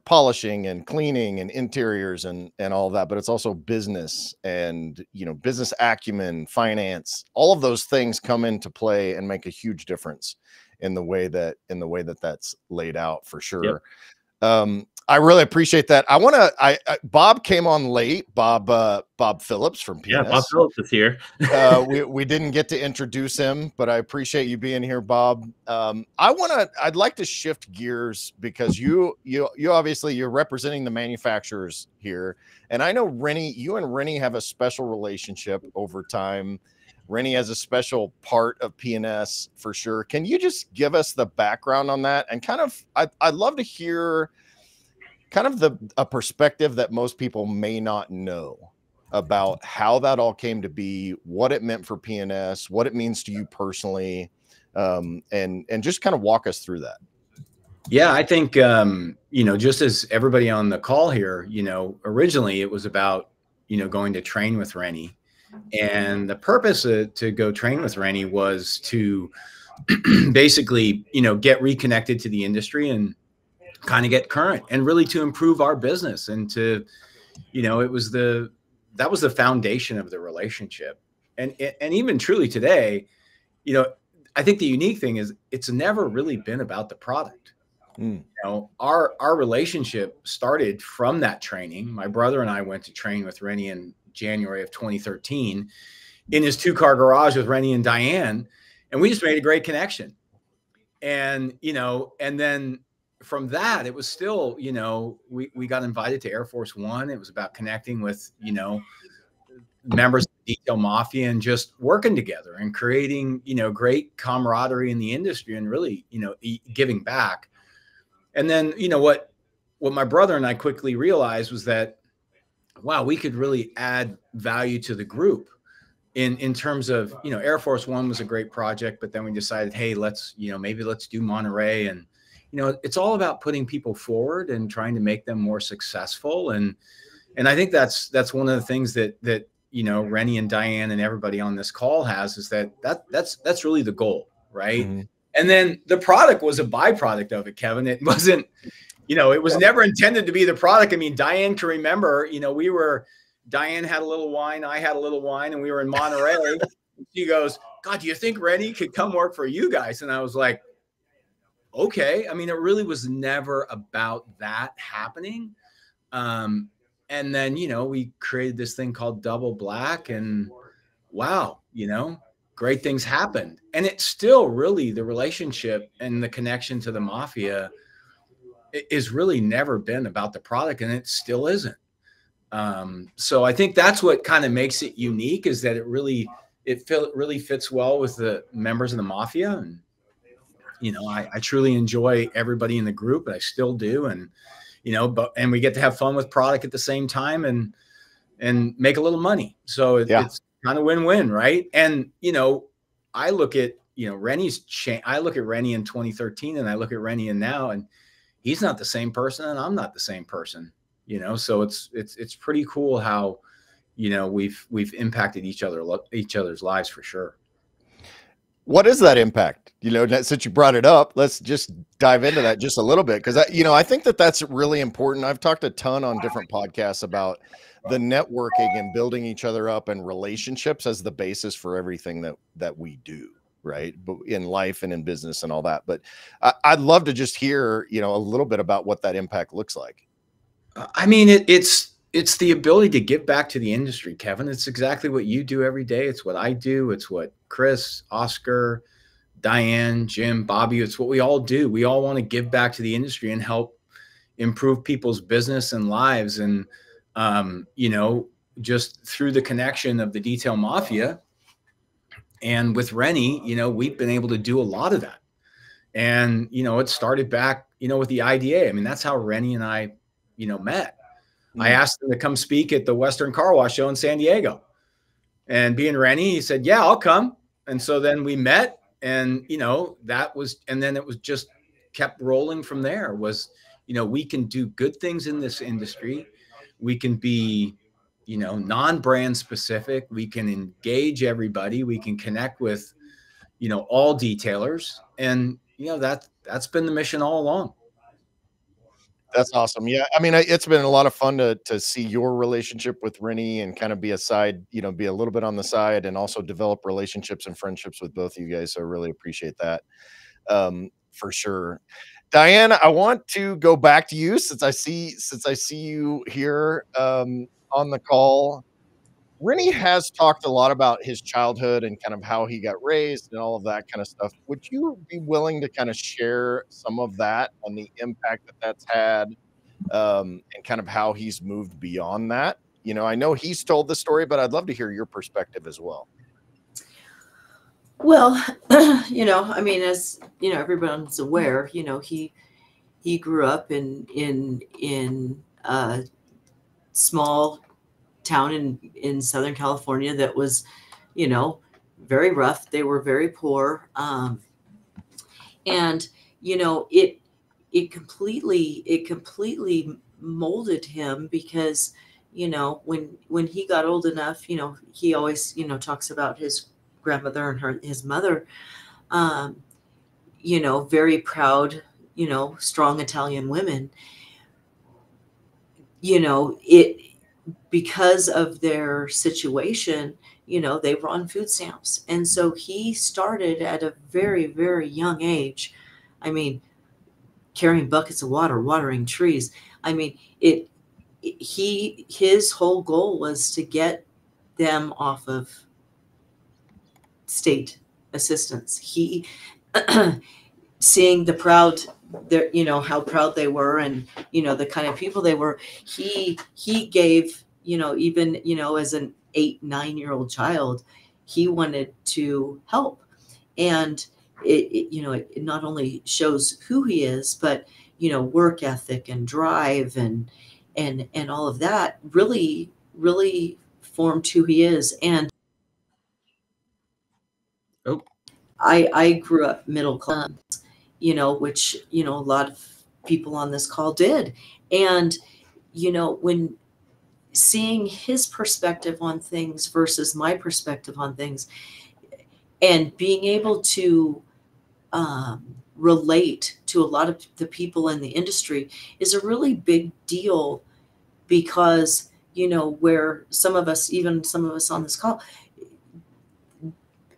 polishing and cleaning and interiors and all that, but it's also business and, business acumen, finance, all of those things come into play and make a huge difference in the way that that's laid out, for sure. Yep. I really appreciate that. Bob came on late. Bob Phillips from PNS. Yeah, Bob Phillips is here. we didn't get to introduce him, but I appreciate you being here, Bob. I'd like to shift gears because you obviously you're representing the manufacturers here, and I know you and Renny have a special relationship over time. Renny has a special part of PNS for sure. Can you just give us the background on that and I'd love to hear kind of a perspective that most people may not know about how that all came to be, what it meant for PNS, what it means to you personally, and just kind of walk us through that. Yeah, I think, just as everybody on the call here, originally it was about, going to train with Renny. And the purpose to go train with Renny was to basically, get reconnected to the industry and kind of get current and really to improve our business and to, that was the foundation of the relationship. And even truly today, I think the unique thing is it's never really been about the product. Our relationship started from that training. My brother and I went to train with Renny in January of 2013 in his 2-car garage with Renny and Diane. And we just made a great connection. And, and then from that, it was still, we got invited to Air Force One. It was about connecting with, members of the Detail Mafia and just working together and creating, great camaraderie in the industry and really, giving back. And then, what my brother and I quickly realized was that, wow, we could really add value to the group in terms of, Air Force One was a great project, but then we decided, hey, maybe let's do Monterey. And, it's all about putting people forward and trying to make them more successful. And I think that's one of the things that Renny and Diane and everybody on this call has, is that's really the goal. Right. Mm-hmm. And then the product was a byproduct of it, Kevin. It wasn't, it was never intended to be the product. I mean, Diane can remember, Diane had a little wine, I had a little wine, and we were in Monterey. She goes, God, do you think Renny could come work for you guys? And I was like, okay. I mean, it really was never about that happening. And then, we created this thing called Double Black, and wow, great things happened. And it's still really the relationship and the connection to the Mafia is really never been about the product, and it still isn't. So I think that's what kind of makes it unique, is that it really fits well with the members of the Mafia. And, I truly enjoy everybody in the group, and I still do. And, and we get to have fun with product at the same time and make a little money. So it's kind of win-win. Right. And, I look at, Renny's I look at Renny in 2013 and I look at Renny in now, and he's not the same person and I'm not the same person, so it's pretty cool how, we've impacted each other's lives for sure. What is that impact? Since you brought it up, let's just dive into that just a little bit. Cause I think that's really important. I've talked a ton on different podcasts about the networking and building each other up and relationships as the basis for everything that we do. Right. But in life and in business and all that. But I'd love to just hear, a little bit about what that impact looks like. I mean, it's the ability to give back to the industry, Kevin. It's exactly what you do every day. It's what I do. It's what Chris, Oscar, Diane, Jim, Bobby, it's what we all do. We all want to give back to the industry and help improve people's business and lives. And, just through the connection of the Detail Mafia and with Renny, we've been able to do a lot of that. And, it started back, with the IDA. I mean, that's how Renny and I, met. I asked him to come speak at the Western Car Wash Show in San Diego. And being Renny, he said, yeah, I'll come. And so then we met, and, and then it was just kept rolling from there. Was, we can do good things in this industry. We can be, non-brand specific. We can engage everybody. We can connect with, all detailers. And, that's been the mission all along. That's awesome. Yeah. I mean, it's been a lot of fun to see your relationship with Renny and kind of be a side, be a little bit on the side and also develop relationships and friendships with both of you guys. So I really appreciate that. For sure. Diane, I want to go back to you since I see you here on the call. Renny has talked a lot about his childhood and kind of how he got raised and all of that kind of stuff. Would you be willing to kind of share some of that and the impact that that's had, and kind of how he's moved beyond that? I know he's told the story, but I'd love to hear your perspective as well. Well, I mean, as everyone's aware, he grew up in a small town in Southern California that was, very rough. They were very poor. And, it completely molded him because, when he got old enough, he always, talks about his grandmother and his mother, very proud, strong Italian women, because of their situation, they were on food stamps. And so he started at a very, very young age. I mean, carrying buckets of water, watering trees. I mean, his whole goal was to get them off of state assistance. seeing how proud they were, and the kind of people they were. He gave, even as an 8-9-year-old child, he wanted to help, and it not only shows who he is, but work ethic and drive and all of that really formed who he is. And I grew up middle class, which a lot of people on this call did, and when seeing his perspective on things versus my perspective on things, and being able to relate to a lot of the people in the industry is a really big deal, because where some of us on this call,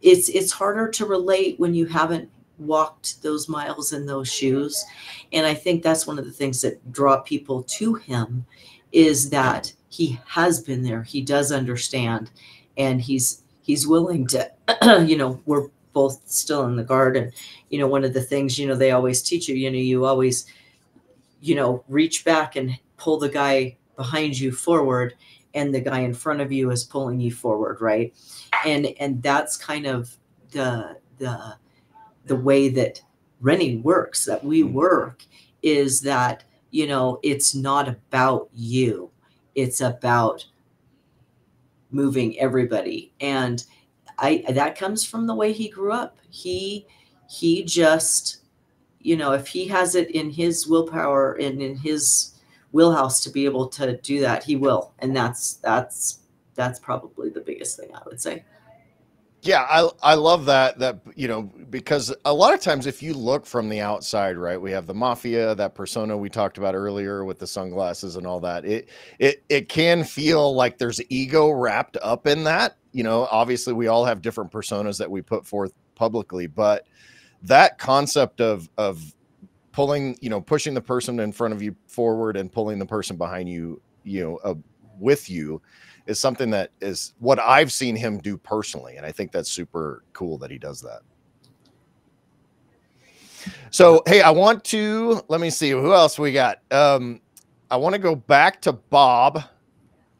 it's harder to relate when you haven't walked those miles in those shoes. And I think that's one of the things that draw people to him, is that he has been there, he does understand, and he's willing to we're both still in the garden. One of the things they always teach you, you always reach back and pull the guy behind you forward, and the guy in front of you is pulling you forward, right? And that's kind of the way that Renny works, that we work, is that it's not about you, it's about moving everybody. And that comes from the way he grew up. He just, if he has it in his willpower and in his wheelhouse to be able to do that, he will. And that's probably the biggest thing I would say. Yeah, I love that, because a lot of times if you look from the outside, right, we have the mafia, that persona we talked about earlier with the sunglasses and all that. It can feel like there's ego wrapped up in that. Obviously we all have different personas that we put forth publicly, but that concept of pulling, pushing the person in front of you forward and pulling the person behind you, with you, is something that is what I've seen him do personally. And I think that's super cool that he does that. So, hey, let me see who else we got. I want to go back to Bob.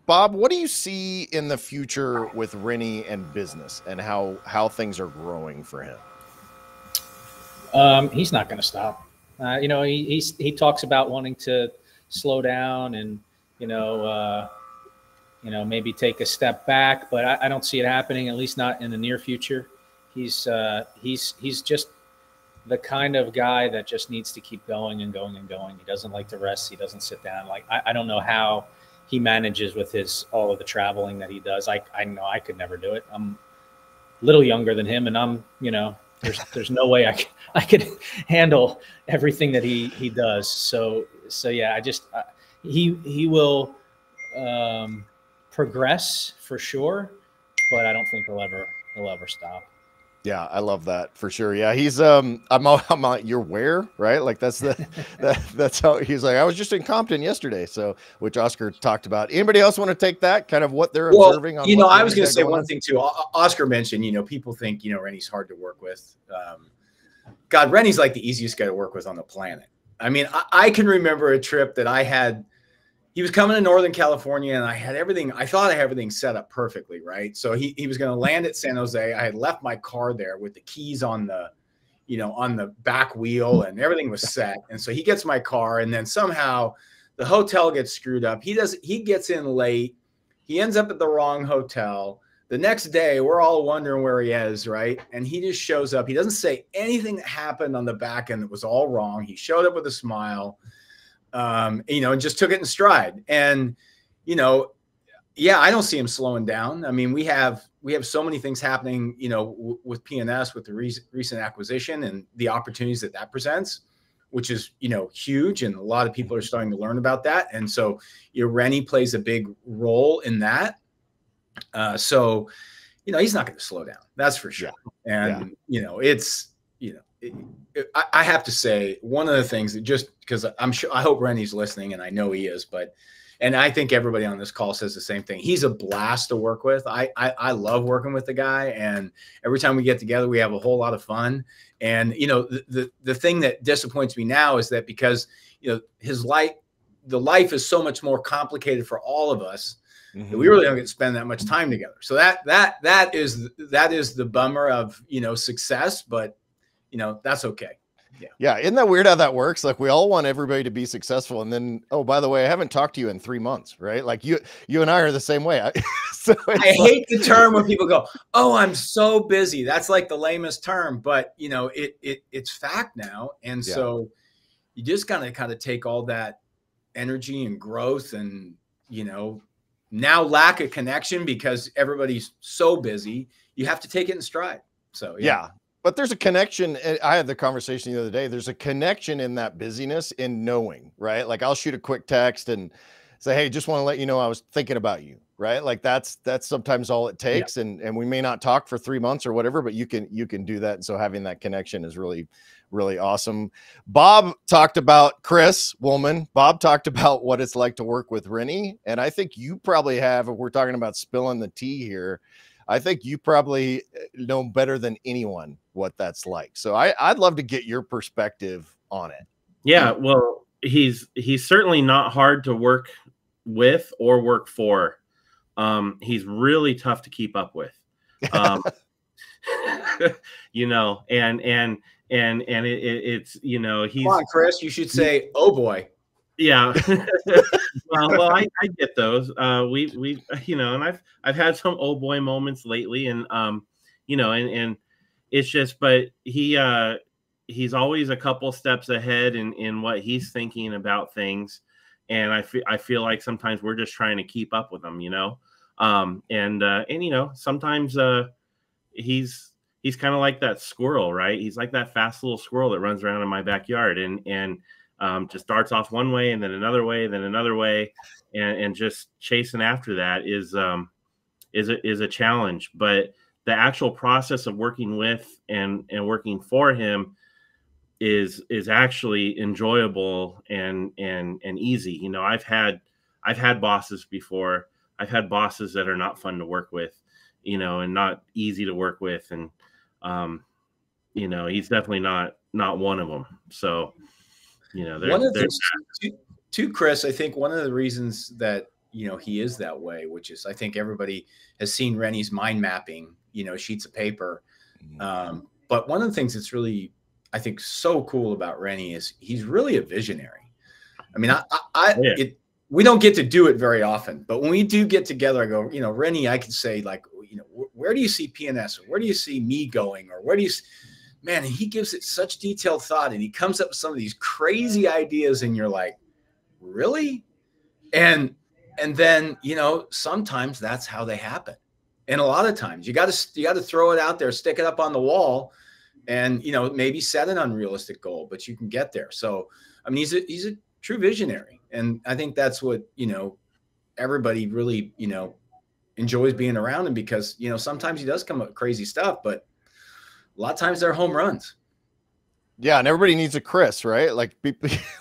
Bob, what do you see in the future with Renny and business, and how things are growing for him? He's not going to stop. He talks about wanting to slow down and, maybe take a step back, but I don't see it happening, at least not in the near future. He's just the kind of guy that just needs to keep going and going and going. He doesn't like to rest. He doesn't sit down. Like, I don't know how he manages with all of the traveling that he does. I know I could never do it. I'm a little younger than him, and I'm, there's no way I could handle everything that he does. So yeah, he will progress for sure, but I don't think he'll ever stop. Yeah, I love that for sure. Yeah, he's I'm you're where, right? Like that's that's how he's like. I was just in Compton yesterday, so which Oscar talked about. Anybody else want to take that kind of what they're observing? On I was going to say one thing too. Oscar mentioned, people think Renny's hard to work with. God, Renny's like the easiest guy to work with on the planet. I mean, I can remember a trip that I had. He was coming to Northern California, and I had everything. I thought I had everything set up perfectly, right? So he was going to land at San Jose. I had left my car there with the keys on the, on the back wheel, and everything was set. And so he gets my car, and then somehow the hotel gets screwed up. He gets in late. He ends up at the wrong hotel. The next day, we're all wondering where he is, right? And he just shows up. He doesn't say anything that happened on the back end that was all wrong. He showed up with a smile. And just took it in stride. And, yeah, I don't see him slowing down. I mean, we have so many things happening, with PNS, with the recent acquisition and the opportunities that presents, which is, huge. And a lot of people are starting to learn about that. And so, Renny plays a big role in that. So, he's not going to slow down. That's for sure. Yeah. And, I have to say, one of the things that, just because I hope Renny's listening, and I know he is, but And I think everybody on this call says the same thing. He's a blast to work with. I love working with the guy. And every time we get together, we have a whole lot of fun. And, you know, the thing that disappoints me now is that because, you know, the life is so much more complicated for all of us. Mm-hmm. We really don't get to spend that much time together. So that is the bummer of, you know, success, but, you know, that's okay. Yeah. Isn't that weird how that works? Like, we all want everybody to be successful. And then, oh, by the way, I haven't talked to you in 3 months, right? Like you and I are the same way. I hate the term when people go, oh, I'm so busy. That's like the lamest term, but you know, it's fact now. And so you just gotta kind of take all that energy and growth and, you know, now lack of connection because everybody's so busy, you have to take it in stride. So, yeah. But there's a connection. I had the conversation the other day. There's a connection in that busyness in knowing, right? Like, I'll shoot a quick text and say, hey, just want to let you know I was thinking about you, right? Like that's sometimes all it takes. Yeah. And we may not talk for 3 months or whatever, but you can do that. And so having that connection is really, really awesome. Bob talked about Chris Woolman. Bob talked about what it's like to work with Renny. And I think you probably have, if we're talking about spilling the tea here, I think you probably know better than anyone what that's like. So I'd love to get your perspective on it. Yeah, well, he's certainly not hard to work with or work for. He's really tough to keep up with. You know, and it's, you know, he's. Come on, Chris, you should say, oh boy. Yeah. well, I get those. We you know, and I've had some old boy moments lately, and you know, and it's just, but he's always a couple steps ahead in what he's thinking about things, and I feel like sometimes we're just trying to keep up with him, you know, and you know, sometimes he's kind of like that squirrel, right? He's like that fast little squirrel that runs around in my backyard, and just starts off one way and then another way, then another way, and just chasing after that is a challenge. But the actual process of working with and working for him is actually enjoyable and easy. You know, I've had bosses before. I've had bosses that are not fun to work with, you know, and not easy to work with, and you know, he's definitely not one of them. So, you know, one of the to Chris, I think one of the reasons that, you know, he is that way, which is, I think everybody has seen Renny's mind mapping, you know, sheets of paper. But one of the things that's really, I think, so cool about Renny is he's really a visionary. I mean, we don't get to do it very often, but when we do get together, I go, you know, Renny, I could say, like, you know, where do you see PNS, or where do you see me going, or where do you man, he gives it such detailed thought, and he comes up with some of these crazy ideas, and you're like, really? And then, you know, sometimes that's how they happen. And a lot of times you got to throw it out there, stick it up on the wall, and, you know, maybe set an unrealistic goal, but you can get there. So, I mean, he's a true visionary. And I think that's what, you know, everybody really, you know, enjoys being around him, because, you know, sometimes he does come up with crazy stuff, but a lot of times they're home runs. Yeah, and everybody needs a Chris, right? Like,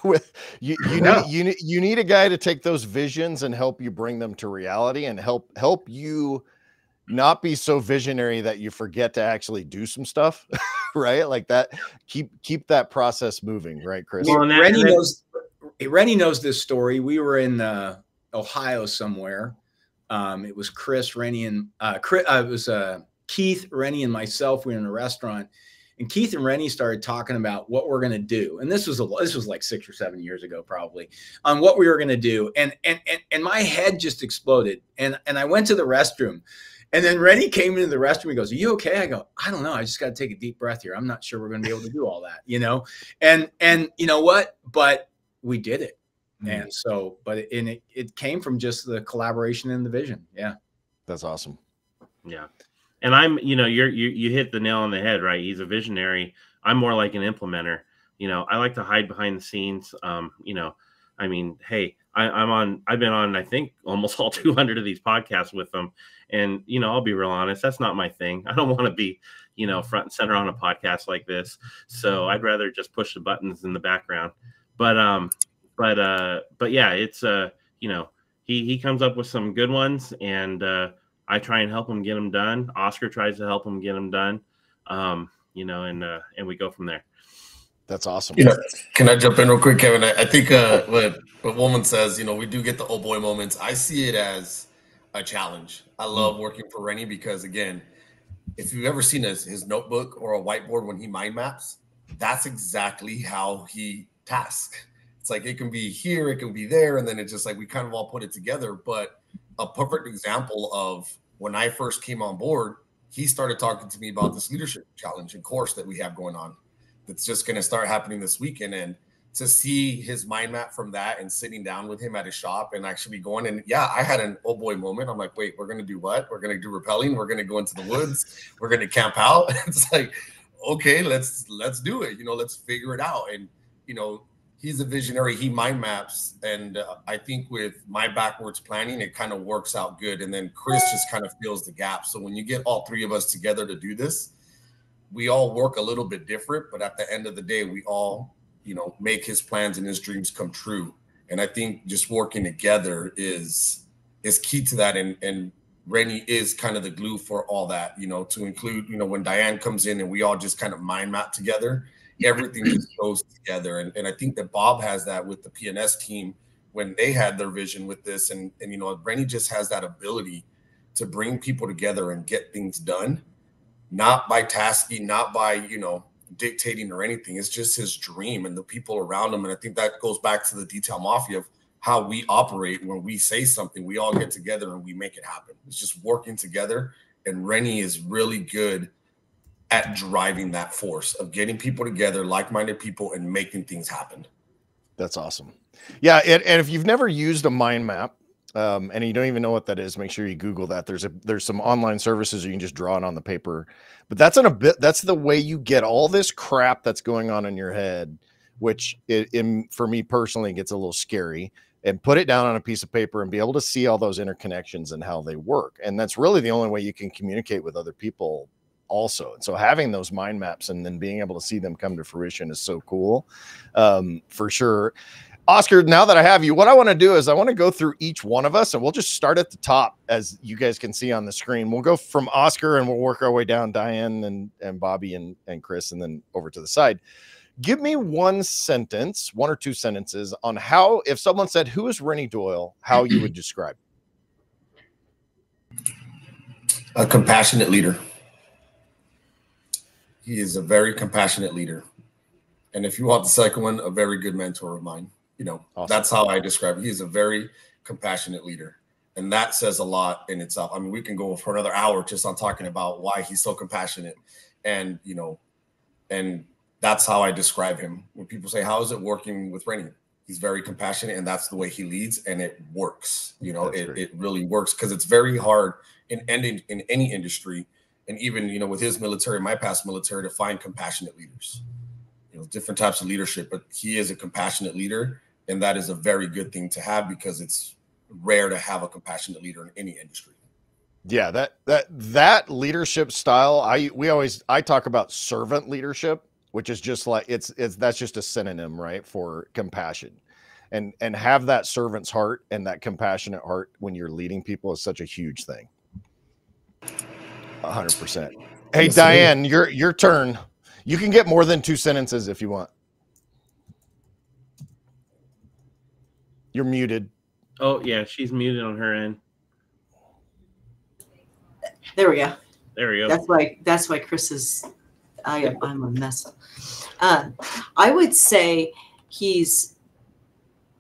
with you need a guy to take those visions and help you bring them to reality, and help you not be so visionary that you forget to actually do some stuff, right? Like that. Keep that process moving, right, Chris? Well, Renny knows this story. We were in Ohio somewhere. It was Chris, Renny, and it was Keith, Renny, and myself. We were in a restaurant, and Keith and Renny started talking about what we're going to do. And this was like 6 or 7 years ago, probably, on what we were going to do. And my head just exploded. And I went to the restroom, and then Renny came into the restroom. He goes, "Are you okay?" I go, "I don't know. I just got to take a deep breath here. I'm not sure we're going to be able to do all that, you know?" And you know what? But we did it. And so, but it came from just the collaboration and the vision. Yeah. That's awesome. Yeah. And I'm, you know, you hit the nail on the head, right? He's a visionary. I'm more like an implementer. You know, I like to hide behind the scenes. You know, I mean, hey, I've been on, I think, almost all 200 of these podcasts with them. And, you know, I'll be real honest, that's not my thing. I don't want to be, you know, front and center on a podcast like this. So I'd rather just push the buttons in the background. But yeah, it's, you know, he comes up with some good ones, and I try and help him get them done. Oscar tries to help him get them done, you know, and we go from there. That's awesome. You know, can I jump in real quick, Kevin? I think what Woolman says, you know, we do get the oh boy moments. I see it as a challenge. I love working for Renny because, again, if you've ever seen his notebook or a whiteboard when he mind maps, that's exactly how he tasks. It's like it can be here, it can be there, and then it's just like we kind of all put it together. But a perfect example of when I first came on board, he started talking to me about this leadership challenge and course that we have going on. That's just going to start happening this weekend. And to see his mind map from that and sitting down with him at his shop and actually going, and yeah, I had an oh boy moment. I'm like, wait, we're going to do what? We're going to do rappelling. We're going to go into the woods. We're going to camp out. It's like, okay, let's do it. You know, let's figure it out. And, you know, he's a visionary. He mind maps. And I think with my backwards planning, it kind of works out good. And then Chris just kind of fills the gap. So when you get all three of us together to do this, we all work a little bit different, but at the end of the day, we all, you know, make his plans and his dreams come true. And I think just working together is key to that. And Renny is kind of the glue for all that, you know, to include, you know, when Diane comes in and we all just kind of mind map together, everything just goes together. And I think that Bob has that with the PNS team when they had their vision with this. And you know, Renny just has that ability to bring people together and get things done. Not by tasking, not by, you know, dictating or anything. It's just his dream and the people around him. And I think that goes back to the detail mafia of how we operate. When we say something, we all get together and we make it happen. It's just working together. And Renny is really good at driving that force of getting people together, like-minded people, and making things happen. That's awesome. Yeah. And if you've never used a mind map, and you don't even know what that is, make sure you Google that. There's some online services you can just draw it on the paper, but that's the way you get all this crap that's going on in your head, which for me personally gets a little scary, and put it down on a piece of paper and be able to see all those interconnections and how they work. And that's really the only way you can communicate with other people also. And so having those mind maps and then being able to see them come to fruition is so cool, for sure. Oscar, now that I have you, what I want to do is I want to go through each one of us, and we'll just start at the top, as you guys can see on the screen. We'll go from Oscar and we'll work our way down, Diane and Bobby and Chris, and then over to the side. Give me one or two sentences on how, if someone said, who is Renny Doyle, how you would describe. A compassionate leader. He is a very compassionate leader. And if you want the second one, a very good mentor of mine. You know, awesome. That's how I describe it. He's a very compassionate leader. And that says a lot in itself. I mean, we can go for another hour just on talking about why he's so compassionate. And, you know, and that's how I describe him. When people say, how is it working with Renny? He's very compassionate, and that's the way he leads, and it works. You know, it really works, because it's very hard in any industry. And even, you know, with his military, my past military, to find compassionate leaders. You know, different types of leadership, but he is a compassionate leader. And that is a very good thing to have, because it's rare to have a compassionate leader in any industry. Yeah, that leadership style, I talk about servant leadership, which is just like that's just a synonym, right, for compassion. And have that servant's heart and that compassionate heart when you're leading people is such a huge thing. 100%. Hey, Diane, your turn. You can get more than two sentences if you want. You're muted. Oh, yeah, she's muted on her end. There we go. There we go. That's why Chris is. I'm a mess. I would say he's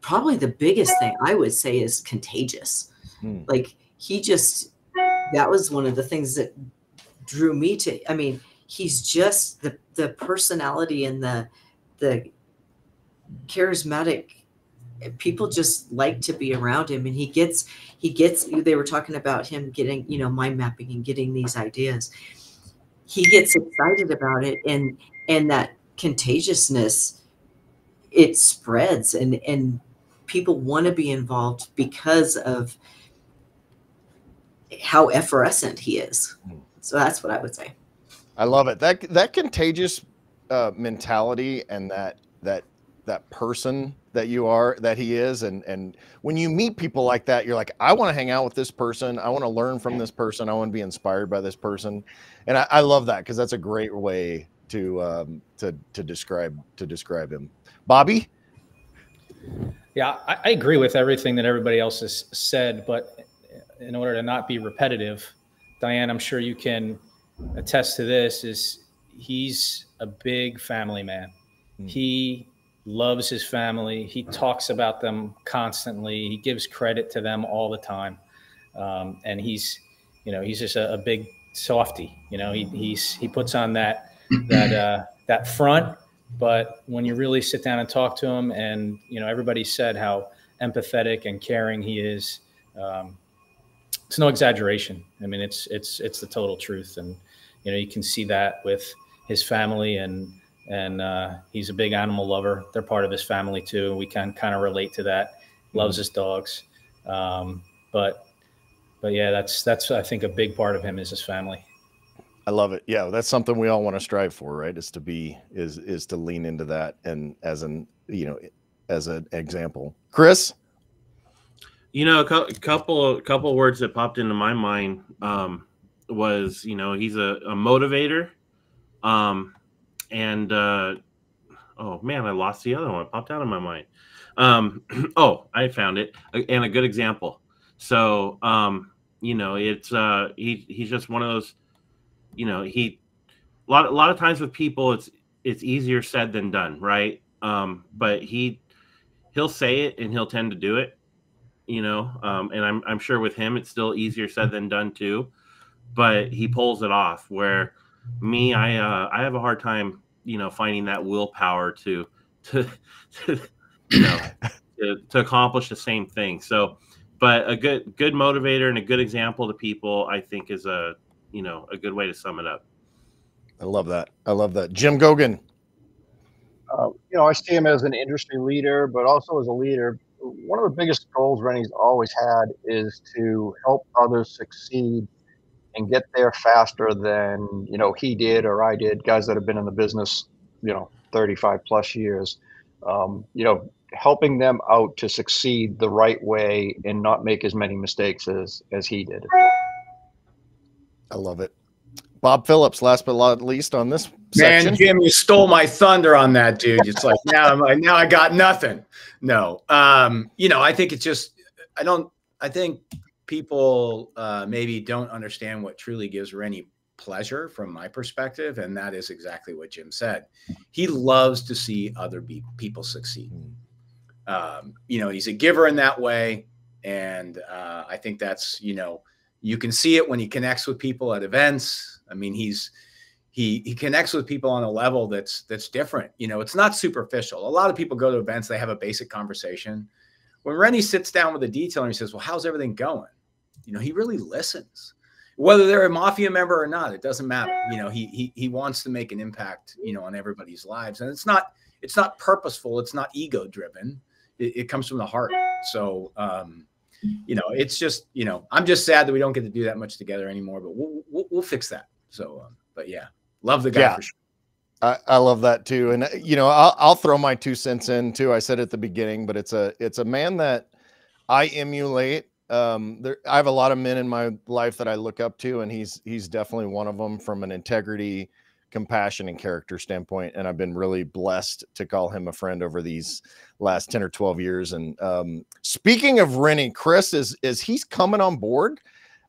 probably the biggest thing. I would say is contagious. Like that was one of the things that drew me to. I mean, he's just the personality and the charismatic. People just like to be around him, and he gets, they were talking about him getting, you know, mind mapping and getting these ideas. He gets excited about it, and that contagiousness, it spreads, and people want to be involved because of how effervescent he is. So that's what I would say. I love it. That contagious mentality and that that person that he is. And when you meet people like that, you're like, I want to hang out with this person. I want to learn from this person. I want to be inspired by this person. And I love that, because that's a great way to describe him. Bobby? Yeah, I agree with everything that everybody else has said, but in order to not be repetitive, Diane, I'm sure you can attest to this, is he's a big family man. He loves his family. He talks about them constantly. He gives credit to them all the time. And he's just a big softy. He puts on that front, but when you really sit down and talk to him, and everybody said how empathetic and caring he is. It's no exaggeration. I mean, it's the total truth, and you can see that with his family, and he's a big animal lover. They're part of his family too. We can kind of relate to that. Loves his dogs, but yeah, that's I think a big part of him is his family. I love it. Yeah, that's something we all want to strive for, right? Is to lean into that, and as an example. Chris? A couple words that popped into my mind was, he's a motivator. And oh man, I lost the other one. It popped out of my mind. I found it, and a good example. So, it's he's just one of those, a lot of times with people, it's easier said than done, right? But he'll say it and he'll tend to do it. And I'm sure with him, it's still easier said than done too, but he pulls it off. Where me, I have a hard time, finding that willpower to accomplish the same thing. So, but a good motivator and a good example to people, I think, is a good way to sum it up. I love that. Jim Goguen. I see him as an industry leader, but also as a leader. One of the biggest goals Rennie's always had is to help others succeed and get there faster than, he did or I did, guys that have been in the business, 35 plus years, helping them out to succeed the right way and not make as many mistakes as he did. I love it. Bob Phillips, last but not least on this section. Man, Jim, you stole my thunder on that, dude. It's like, now I got nothing. No. I think it's just, I think people maybe don't understand what truly gives Renny pleasure from my perspective. And that is exactly what Jim said. He loves to see other people succeed. He's a giver in that way. And I think that's, you can see it when he connects with people at events. I mean, he connects with people on a level that's different. It's not superficial. A lot of people go to events, they have a basic conversation. When Renny sits down with a detailer and he says, well, how's everything going? He really listens. Whether they're a mafia member or not, it doesn't matter. He wants to make an impact, on everybody's lives. And it's not purposeful. It's not ego driven. It comes from the heart. So, it's just, I'm just sad that we don't get to do that much together anymore, but we'll fix that. So, but yeah, love the guy for sure. I love that too. And, I'll throw my 2 cents in too. I said at the beginning, but it's a man that I emulate. I have a lot of men in my life that I look up to, and he's definitely one of them from an integrity, compassion, and character standpoint. And I've been really blessed to call him a friend over these last 10 or 12 years. And speaking of Renny, Chris, is he's coming on board?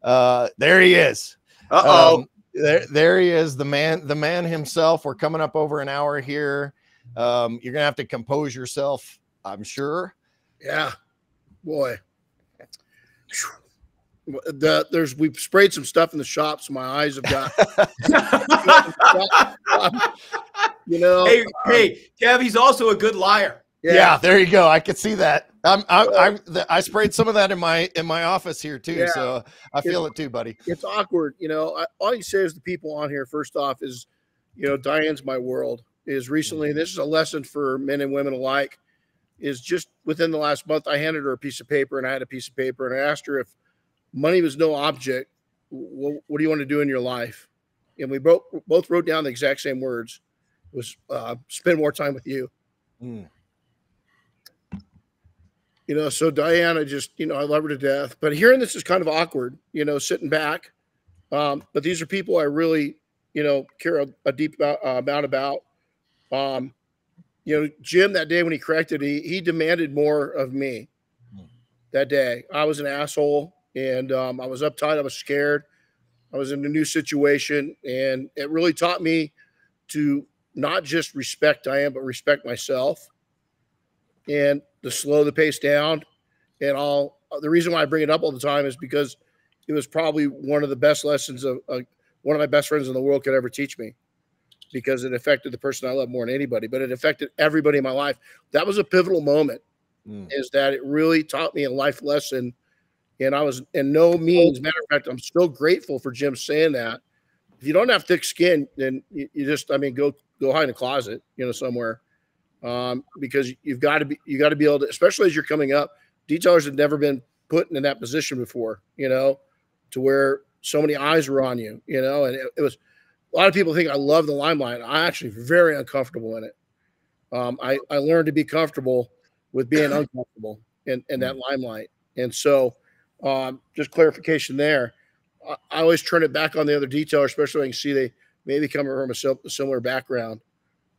There he is. There he is, the man himself. We're coming up over an hour here. You're gonna have to compose yourself, I'm sure. Yeah, boy. We've sprayed some stuff in the shop, so my eyes have got. Hey, Kev, he's also a good liar. Yeah, there you go. I could see that. I sprayed some of that in my office here too, so I feel it too, buddy. It's awkward, all you say is the people on here. First off, is Diane's my world. Is recently, this is a lesson for men and women alike. Is just within the last month, I handed her a piece of paper, and I had a piece of paper, and I asked her if money was no object, what do you want to do in your life? And we both wrote down the exact same words. It was spend more time with you. So Diane, I just, I love her to death. But hearing this is kind of awkward, sitting back. But these are people I really, care a deep amount about. Jim, that day when he corrected, he demanded more of me that day. I was an asshole, and I was uptight. I was scared. I was in a new situation, and it really taught me to not just respect Diane, but respect myself, and to slow the pace down. And the reason why I bring it up all the time is because it was probably one of the best lessons of one of my best friends in the world could ever teach me, because it affected the person I love more than anybody, but it affected everybody in my life. That was a pivotal moment, is that it really taught me a life lesson. And I was in no means, matter of fact, I'm so grateful for Jim saying that. If you don't have thick skin, then you just, go hide in a closet, somewhere, because you got to be able to, especially as you're coming up. Detailers have never been put in that position before, to where so many eyes were on you, and it was, a lot of people think I love the limelight. I'm actually very uncomfortable in it. I learned to be comfortable with being uncomfortable in that limelight. And so, just clarification there. I always turn it back on the other detailer, especially when I can see they maybe come from a similar background.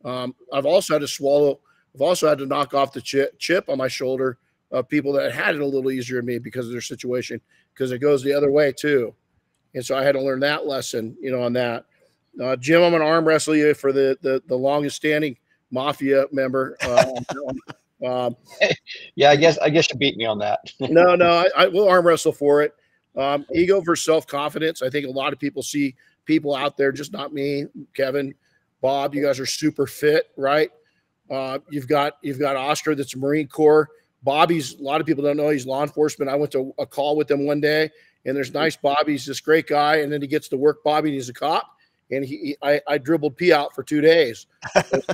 I've also had to knock off the chip on my shoulder of people that had it a little easier than me because of their situation, because it goes the other way too. And so I had to learn that lesson, on that. Jim, I'm going to arm wrestle you for the longest standing Mafia member. Yeah, I guess you beat me on that. No, I will arm wrestle for it. Ego versus self-confidence. I think a lot of people see people out there, just not me, Kevin, Bob. You guys are super fit, right? You've got Oscar, that's Marine Corps. Bobby's, a lot of people don't know he's law enforcement. I went to a call with him one day, and there's nice Bobby. He's this great guy, and then he gets to work Bobby, and he's a cop. And I dribbled P out for 2 days.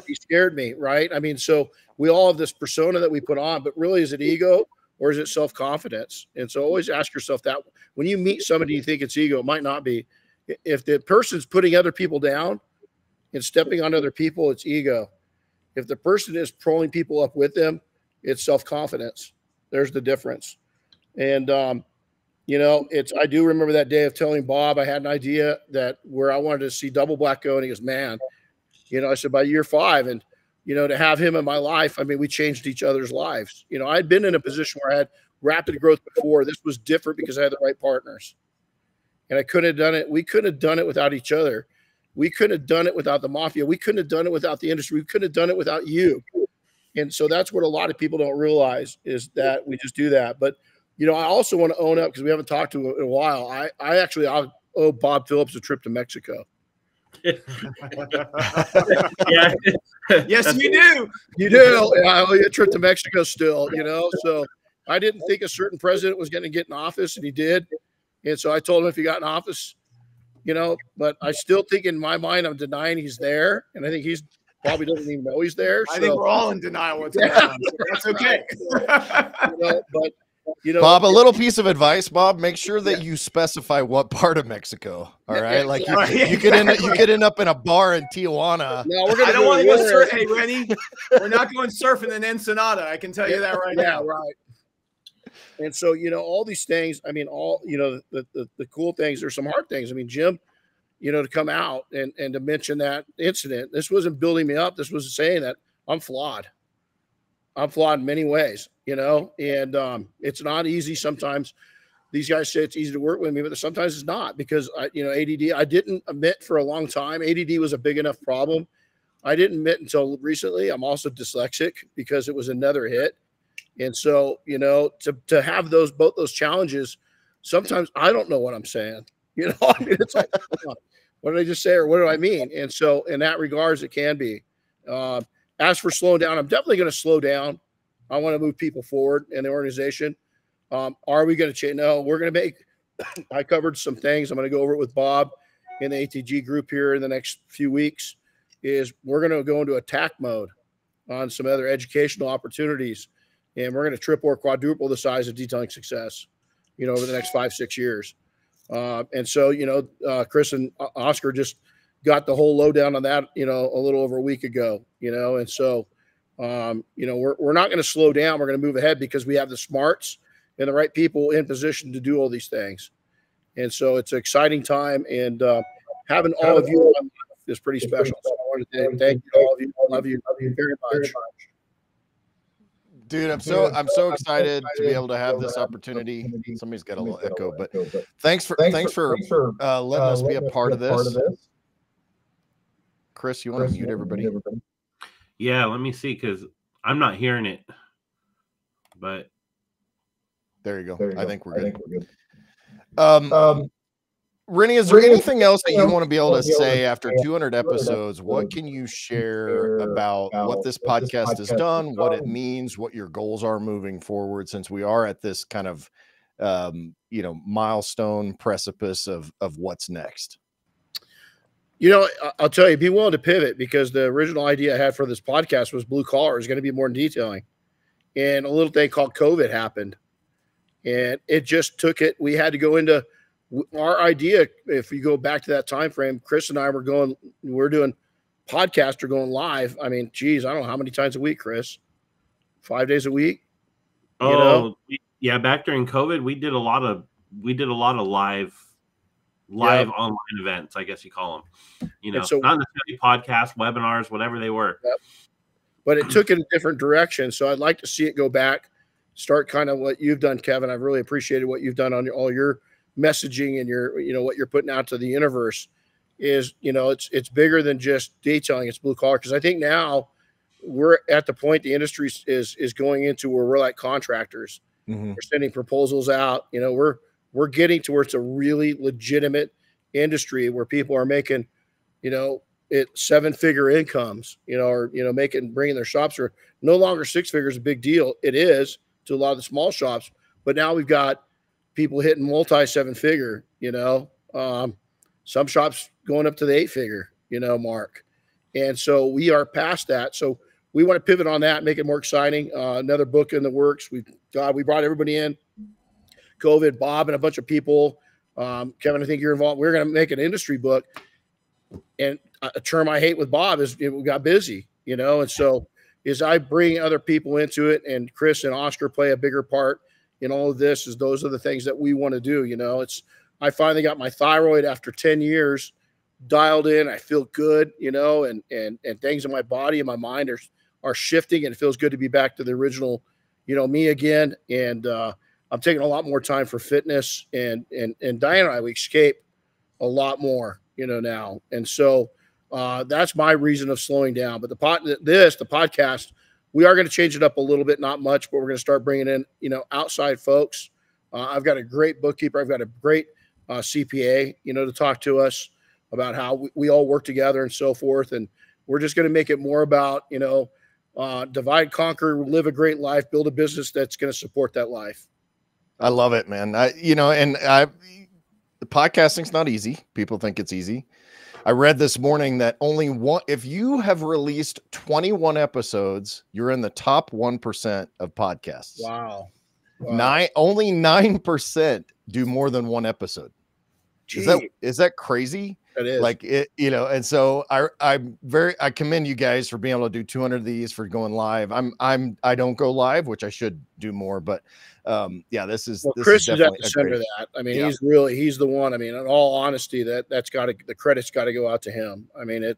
He scared me, right? So we all have this persona that we put on, but really, is it ego or is it self-confidence? And so always ask yourself that. When you meet somebody, you think it's ego. It might not be. If the person's putting other people down and stepping on other people, it's ego. If the person is pulling people up with them, it's self-confidence. There's the difference. And, I do remember that day of telling Bob I had an idea that where I wanted to see double black go. And he goes, man, I said by year 5, and, to have him in my life, we changed each other's lives. I'd been in a position where I had rapid growth before. This was different because I had the right partners, and I couldn't have done it. We couldn't have done it without each other. We couldn't have done it without the Mafia. We couldn't have done it without the industry. We couldn't have done it without you. And so that's what a lot of people don't realize, is that we just do that. But, I also want to own up, because we haven't talked to him in a while. I'll owe Bob Phillips a trip to Mexico. Yeah. Yes, you do. You do. I owe you a trip to Mexico still, So I didn't think a certain president was going to get in office, and he did. And so I told him if he got in office, but I still think in my mind I'm denying he's there. And I think he's probably doesn't even know he's there. I think we're all in denial what's going on. So that's okay. But Bob, a little piece of advice, Bob, make sure that you specify what part of Mexico. All right. Like you could end up in a bar in Tijuana. No, we're gonna I don't want to go surf. Hey, Renny, we're not going surfing in Ensenada. I can tell you that right now. Right. And so, all these things, the cool things, there's some hard things. Jim, to come out and to mention that incident, this wasn't building me up. This was saying that I'm flawed. I'm flawed in many ways, and it's not easy. Sometimes these guys say it's easy to work with me, but sometimes it's not, because ADD, I didn't admit for a long time. ADD was a big enough problem. I didn't admit until recently. I'm also dyslexic, because it was another hit. And so, to have both those challenges, sometimes I don't know what I'm saying, it's like, what did I just say? Or what do I mean? And so in that regards, it can be, as for slowing down, I'm definitely going to slow down. I want to move people forward in the organization. Are we going to change? No, we're going to make, I covered some things. I'm going to go over it with Bob in the ATG group here in the next few weeks. Is we're going to go into attack mode on some other educational opportunities. And we're going to triple or quadruple the size of Detailing Success, over the next 5-6 years. And so, Chris and Oscar just got the whole lowdown on that, a little over a week ago, and so We're not going to slow down. We're going to move ahead because we have the smarts and the right people in position to do all these things. And so it's an exciting time, and having all of you on is pretty special. So I wanted to thank you, all of you. Love you very much. Dude, I'm so excited to be able to have this opportunity. Somebody's got a little echo, but thanks for letting us be a part of this. Chris, you want to mute everybody? Yeah, let me see, because I'm not hearing it. But there you go. I think we're good. Renny, is there anything else that you want to be able to say after 200 episodes? What can you share about what this podcast has done, what it means, what your goals are moving forward, since we are at this kind of milestone precipice of what's next? I'll tell you, be willing to pivot, because the original idea I had for this podcast was blue collar is going to be more in detailing. And a little thing called COVID happened, and it just took it. We had to go into our idea. If you go back to that time frame, Chris and I we're doing podcast or going live. I mean, geez, I don't know how many times a week, Chris. 5 days a week. Yeah. Back during COVID, we did a lot of live online events, I guess you call them. So, not necessarily podcasts, webinars, whatever they were. Yep. But it took it a different direction. So I'd like to see it go back, start kind of what you've done, Kevin. I've really appreciated what you've done on all your messaging and your, what you're putting out to the universe. Is, it's bigger than just detailing. It's blue collar. Because I think now we're at the point the industry is going into where we're like contractors. Mm-hmm. We're sending proposals out. We're getting to where it's a really legitimate industry where people are making, it 7-figure incomes, or, bringing their shops are no longer 6 figures, a big deal. It is to a lot of the small shops, but now we've got people hitting multi 7-figure, some shops going up to the 8-figure, mark. And so we are past that. So we want to pivot on that, make it more exciting. Another book in the works. We brought everybody in. COVID, Bob and a bunch of people. Kevin, I think you're involved. We're going to make an industry book. And a term I hate with Bob is we got busy, and so as I bring other people into it, and Chris and Oscar play a bigger part in all of this, those are the things that we want to do. I finally got my thyroid after 10 years dialed in. I feel good, and things in my body and my mind are shifting, and it feels good to be back to the original, me again. And I'm taking a lot more time for fitness, and Diane and I, we escape a lot more, now. And so that's my reason of slowing down. But the podcast, we are going to change it up a little bit, not much, but we're going to start bringing in, outside folks. I've got a great bookkeeper. I've got a great CPA, to talk to us about how we all work together and so forth. And we're just going to make it more about, divide, conquer, live a great life, build a business that's going to support that life. I love it, man. The podcasting's not easy. People think it's easy. I read this morning that if you have released 21 episodes, you're in the top 1% of podcasts. Wow. Only 9% do more than one episode. Is that crazy? It is. Like it, and so I commend you guys for being able to do 200 of these, for going live. I don't go live, which I should do more, but this is Chris is at the center of that. I mean, he's the one. I mean, in all honesty, the credit's got to go out to him. I mean,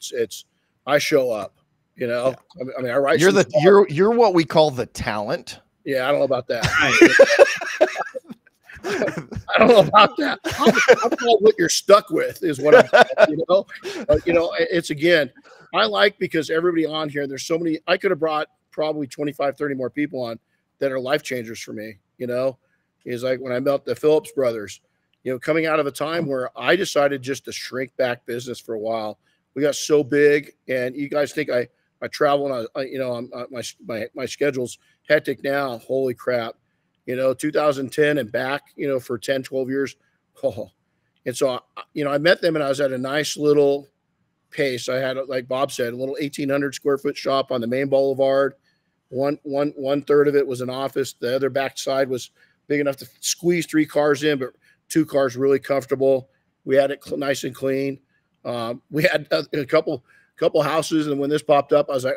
I show up, Yeah. I mean, I write. You're what we call the talent. Yeah, I don't know about that. I don't know about that. I'm called what you're stuck with is what I'm, it's again, I like, because everybody on here, there's so many, I could have brought probably 25, 30 more people on that are life changers for me, is like when I met the Phillips brothers, coming out of a time where I decided just to shrink back business for a while. We got so big, and you guys think I travel, and my schedule's hectic now. Holy crap. 2010 and back, for 10, 12 years. Oh. And so, I met them, and I was at a nice little pace. I had, like Bob said, a little 1,800 square foot shop on the main boulevard. One third of it was an office. The other back side was big enough to squeeze 3 cars in, but 2 cars really comfortable. We had it nice and clean. We had a couple houses. And when this popped up, I was like,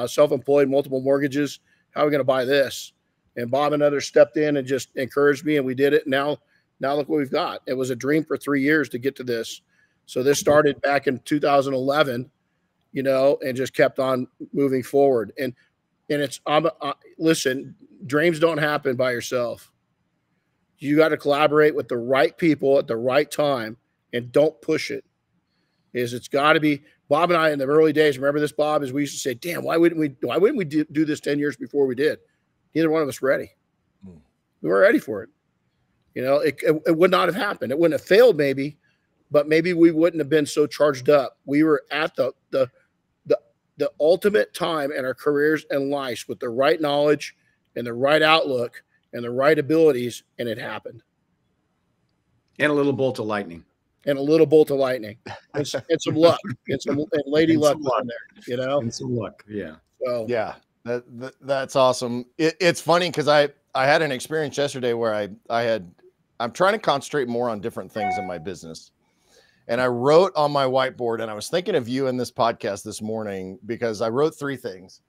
self-employed, multiple mortgages. How are we going to buy this? And Bob and others stepped in and just encouraged me, and we did it. Now look what we've got. It was a dream for 3 years to get to this. So this started back in 2011, and just kept on moving forward. And it's listen, dreams don't happen by yourself. You got to collaborate with the right people at the right time, and don't push it. It's got to be. Bob and I in the early days, remember this, Bob, is we used to say, damn, why wouldn't we do this 10 years before we did? Neither one of us ready. We weren't ready for it. It would not have happened. It wouldn't have failed maybe, but maybe we wouldn't have been so charged up. We were at the ultimate time in our careers and lives with the right knowledge and the right outlook and the right abilities, and it happened. And a little bolt of lightning. And some luck, and lady luck on there, And some luck, yeah. So yeah, that's awesome. It's funny because I had an experience yesterday where I'm trying to concentrate more on different things in my business, and I wrote on my whiteboard, and I was thinking of you in this podcast this morning because I wrote 3 things: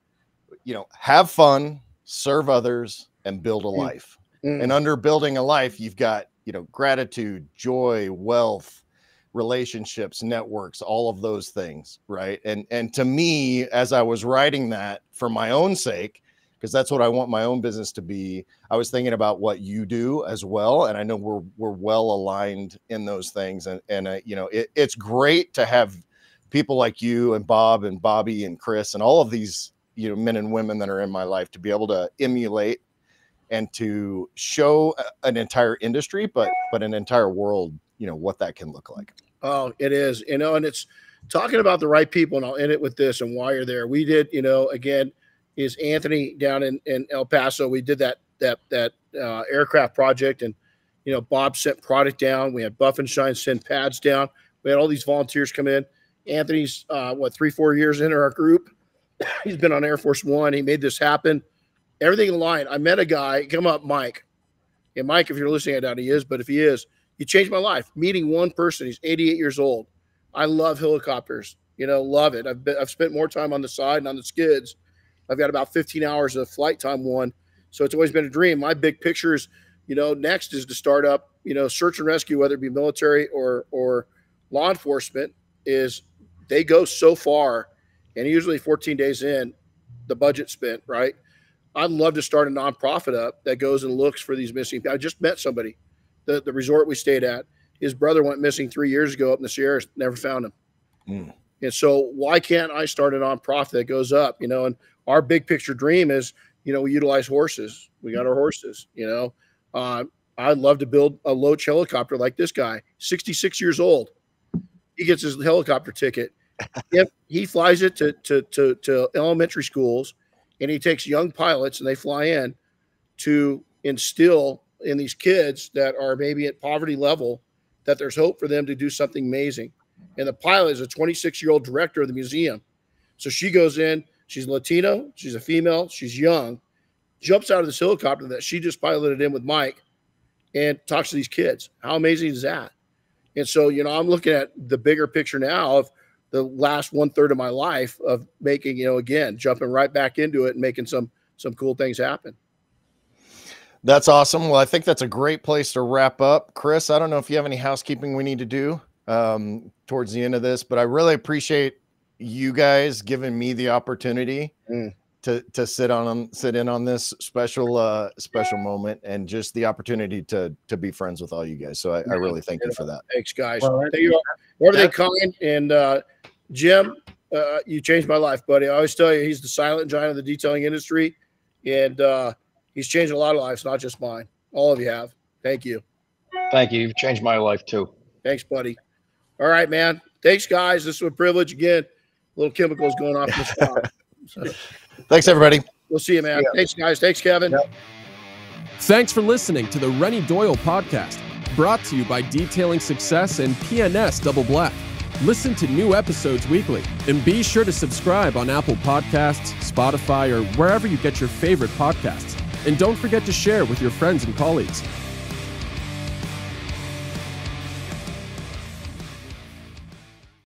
have fun, serve others, and build a life. And under building a life, you've got gratitude, joy, wealth, relationships, networks, all of those things, right? And to me, as I was writing that for my own sake, because that's what I want my own business to be, I was thinking about what you do as well, and I know we're well aligned in those things. And it's great to have people like you and Bob and Bobby and Chris and all of these men and women that are in my life to be able to emulate and to show an entire industry, but an entire world, what that can look like. Oh, it is, and it's talking about the right people, and I'll end it with this and why you're there. We did, again, is Anthony down in El Paso. We did that aircraft project, and, Bob sent product down. We had Buff and Shine send pads down. We had all these volunteers come in. Anthony's 3-4 years into our group. He's been on Air Force One. He made this happen. Everything in line. I met a guy, come up, Mike. And Mike, if you're listening, I doubt he is, but if he is, he changed my life. Meeting one person, he's 88 years old. I love helicopters, love it. I've spent more time on the side and on the skids. I've got about 15 hours of flight time so it's always been a dream. My big picture is, next is to start up, search and rescue, whether it be military or law enforcement, is they go so far, and usually 14 days in, the budget spent, right? I'd love to start a nonprofit up that goes and looks for these missing people. I just met somebody. The resort we stayed at, his brother went missing 3 years ago up in the Sierras, never found him. And so why can't I start a nonprofit that goes up, and our big picture dream is, we utilize horses. We got our horses, I'd love to build a Loach helicopter like this guy, 66 years old. He gets his helicopter ticket. If he flies it to elementary schools, and he takes young pilots and they fly in to instill in these kids that are maybe at poverty level that there's hope for them to do something amazing. And the pilot is a 26-year-old director of the museum. So she goes in, she's Latino, she's a female, she's young, jumps out of this helicopter that she just piloted in with Mike and talks to these kids. How amazing is that? And so, I'm looking at the bigger picture now of the last 1/3 of my life of making, again, jumping right back into it and making some cool things happen. That's awesome. Well, I think that's a great place to wrap up. Chris, I don't know if you have any housekeeping we need to do towards the end of this, but I really appreciate you guys giving me the opportunity to sit in on this special moment, and just the opportunity to be friends with all you guys. So I really thank you for that. Thanks, guys. Thank you. Everything kind. And Jim, you changed my life, buddy. I always tell you, he's the silent giant of the detailing industry, and he's changed a lot of lives, not just mine. All of you have. Thank you. Thank you. You've changed my life too. Thanks, buddy. All right, man. Thanks, guys. This was a privilege. Again, little chemicals going off in the spot. So, thanks, everybody. We'll see you, man. Yeah. Thanks, guys. Thanks, Kevin. Yep. Thanks for listening to the Renny Doyle Podcast, brought to you by Detailing Success and PNS Double Black. Listen to new episodes weekly, and be sure to subscribe on Apple Podcasts, Spotify, or wherever you get your favorite podcasts. And don't forget to share with your friends and colleagues.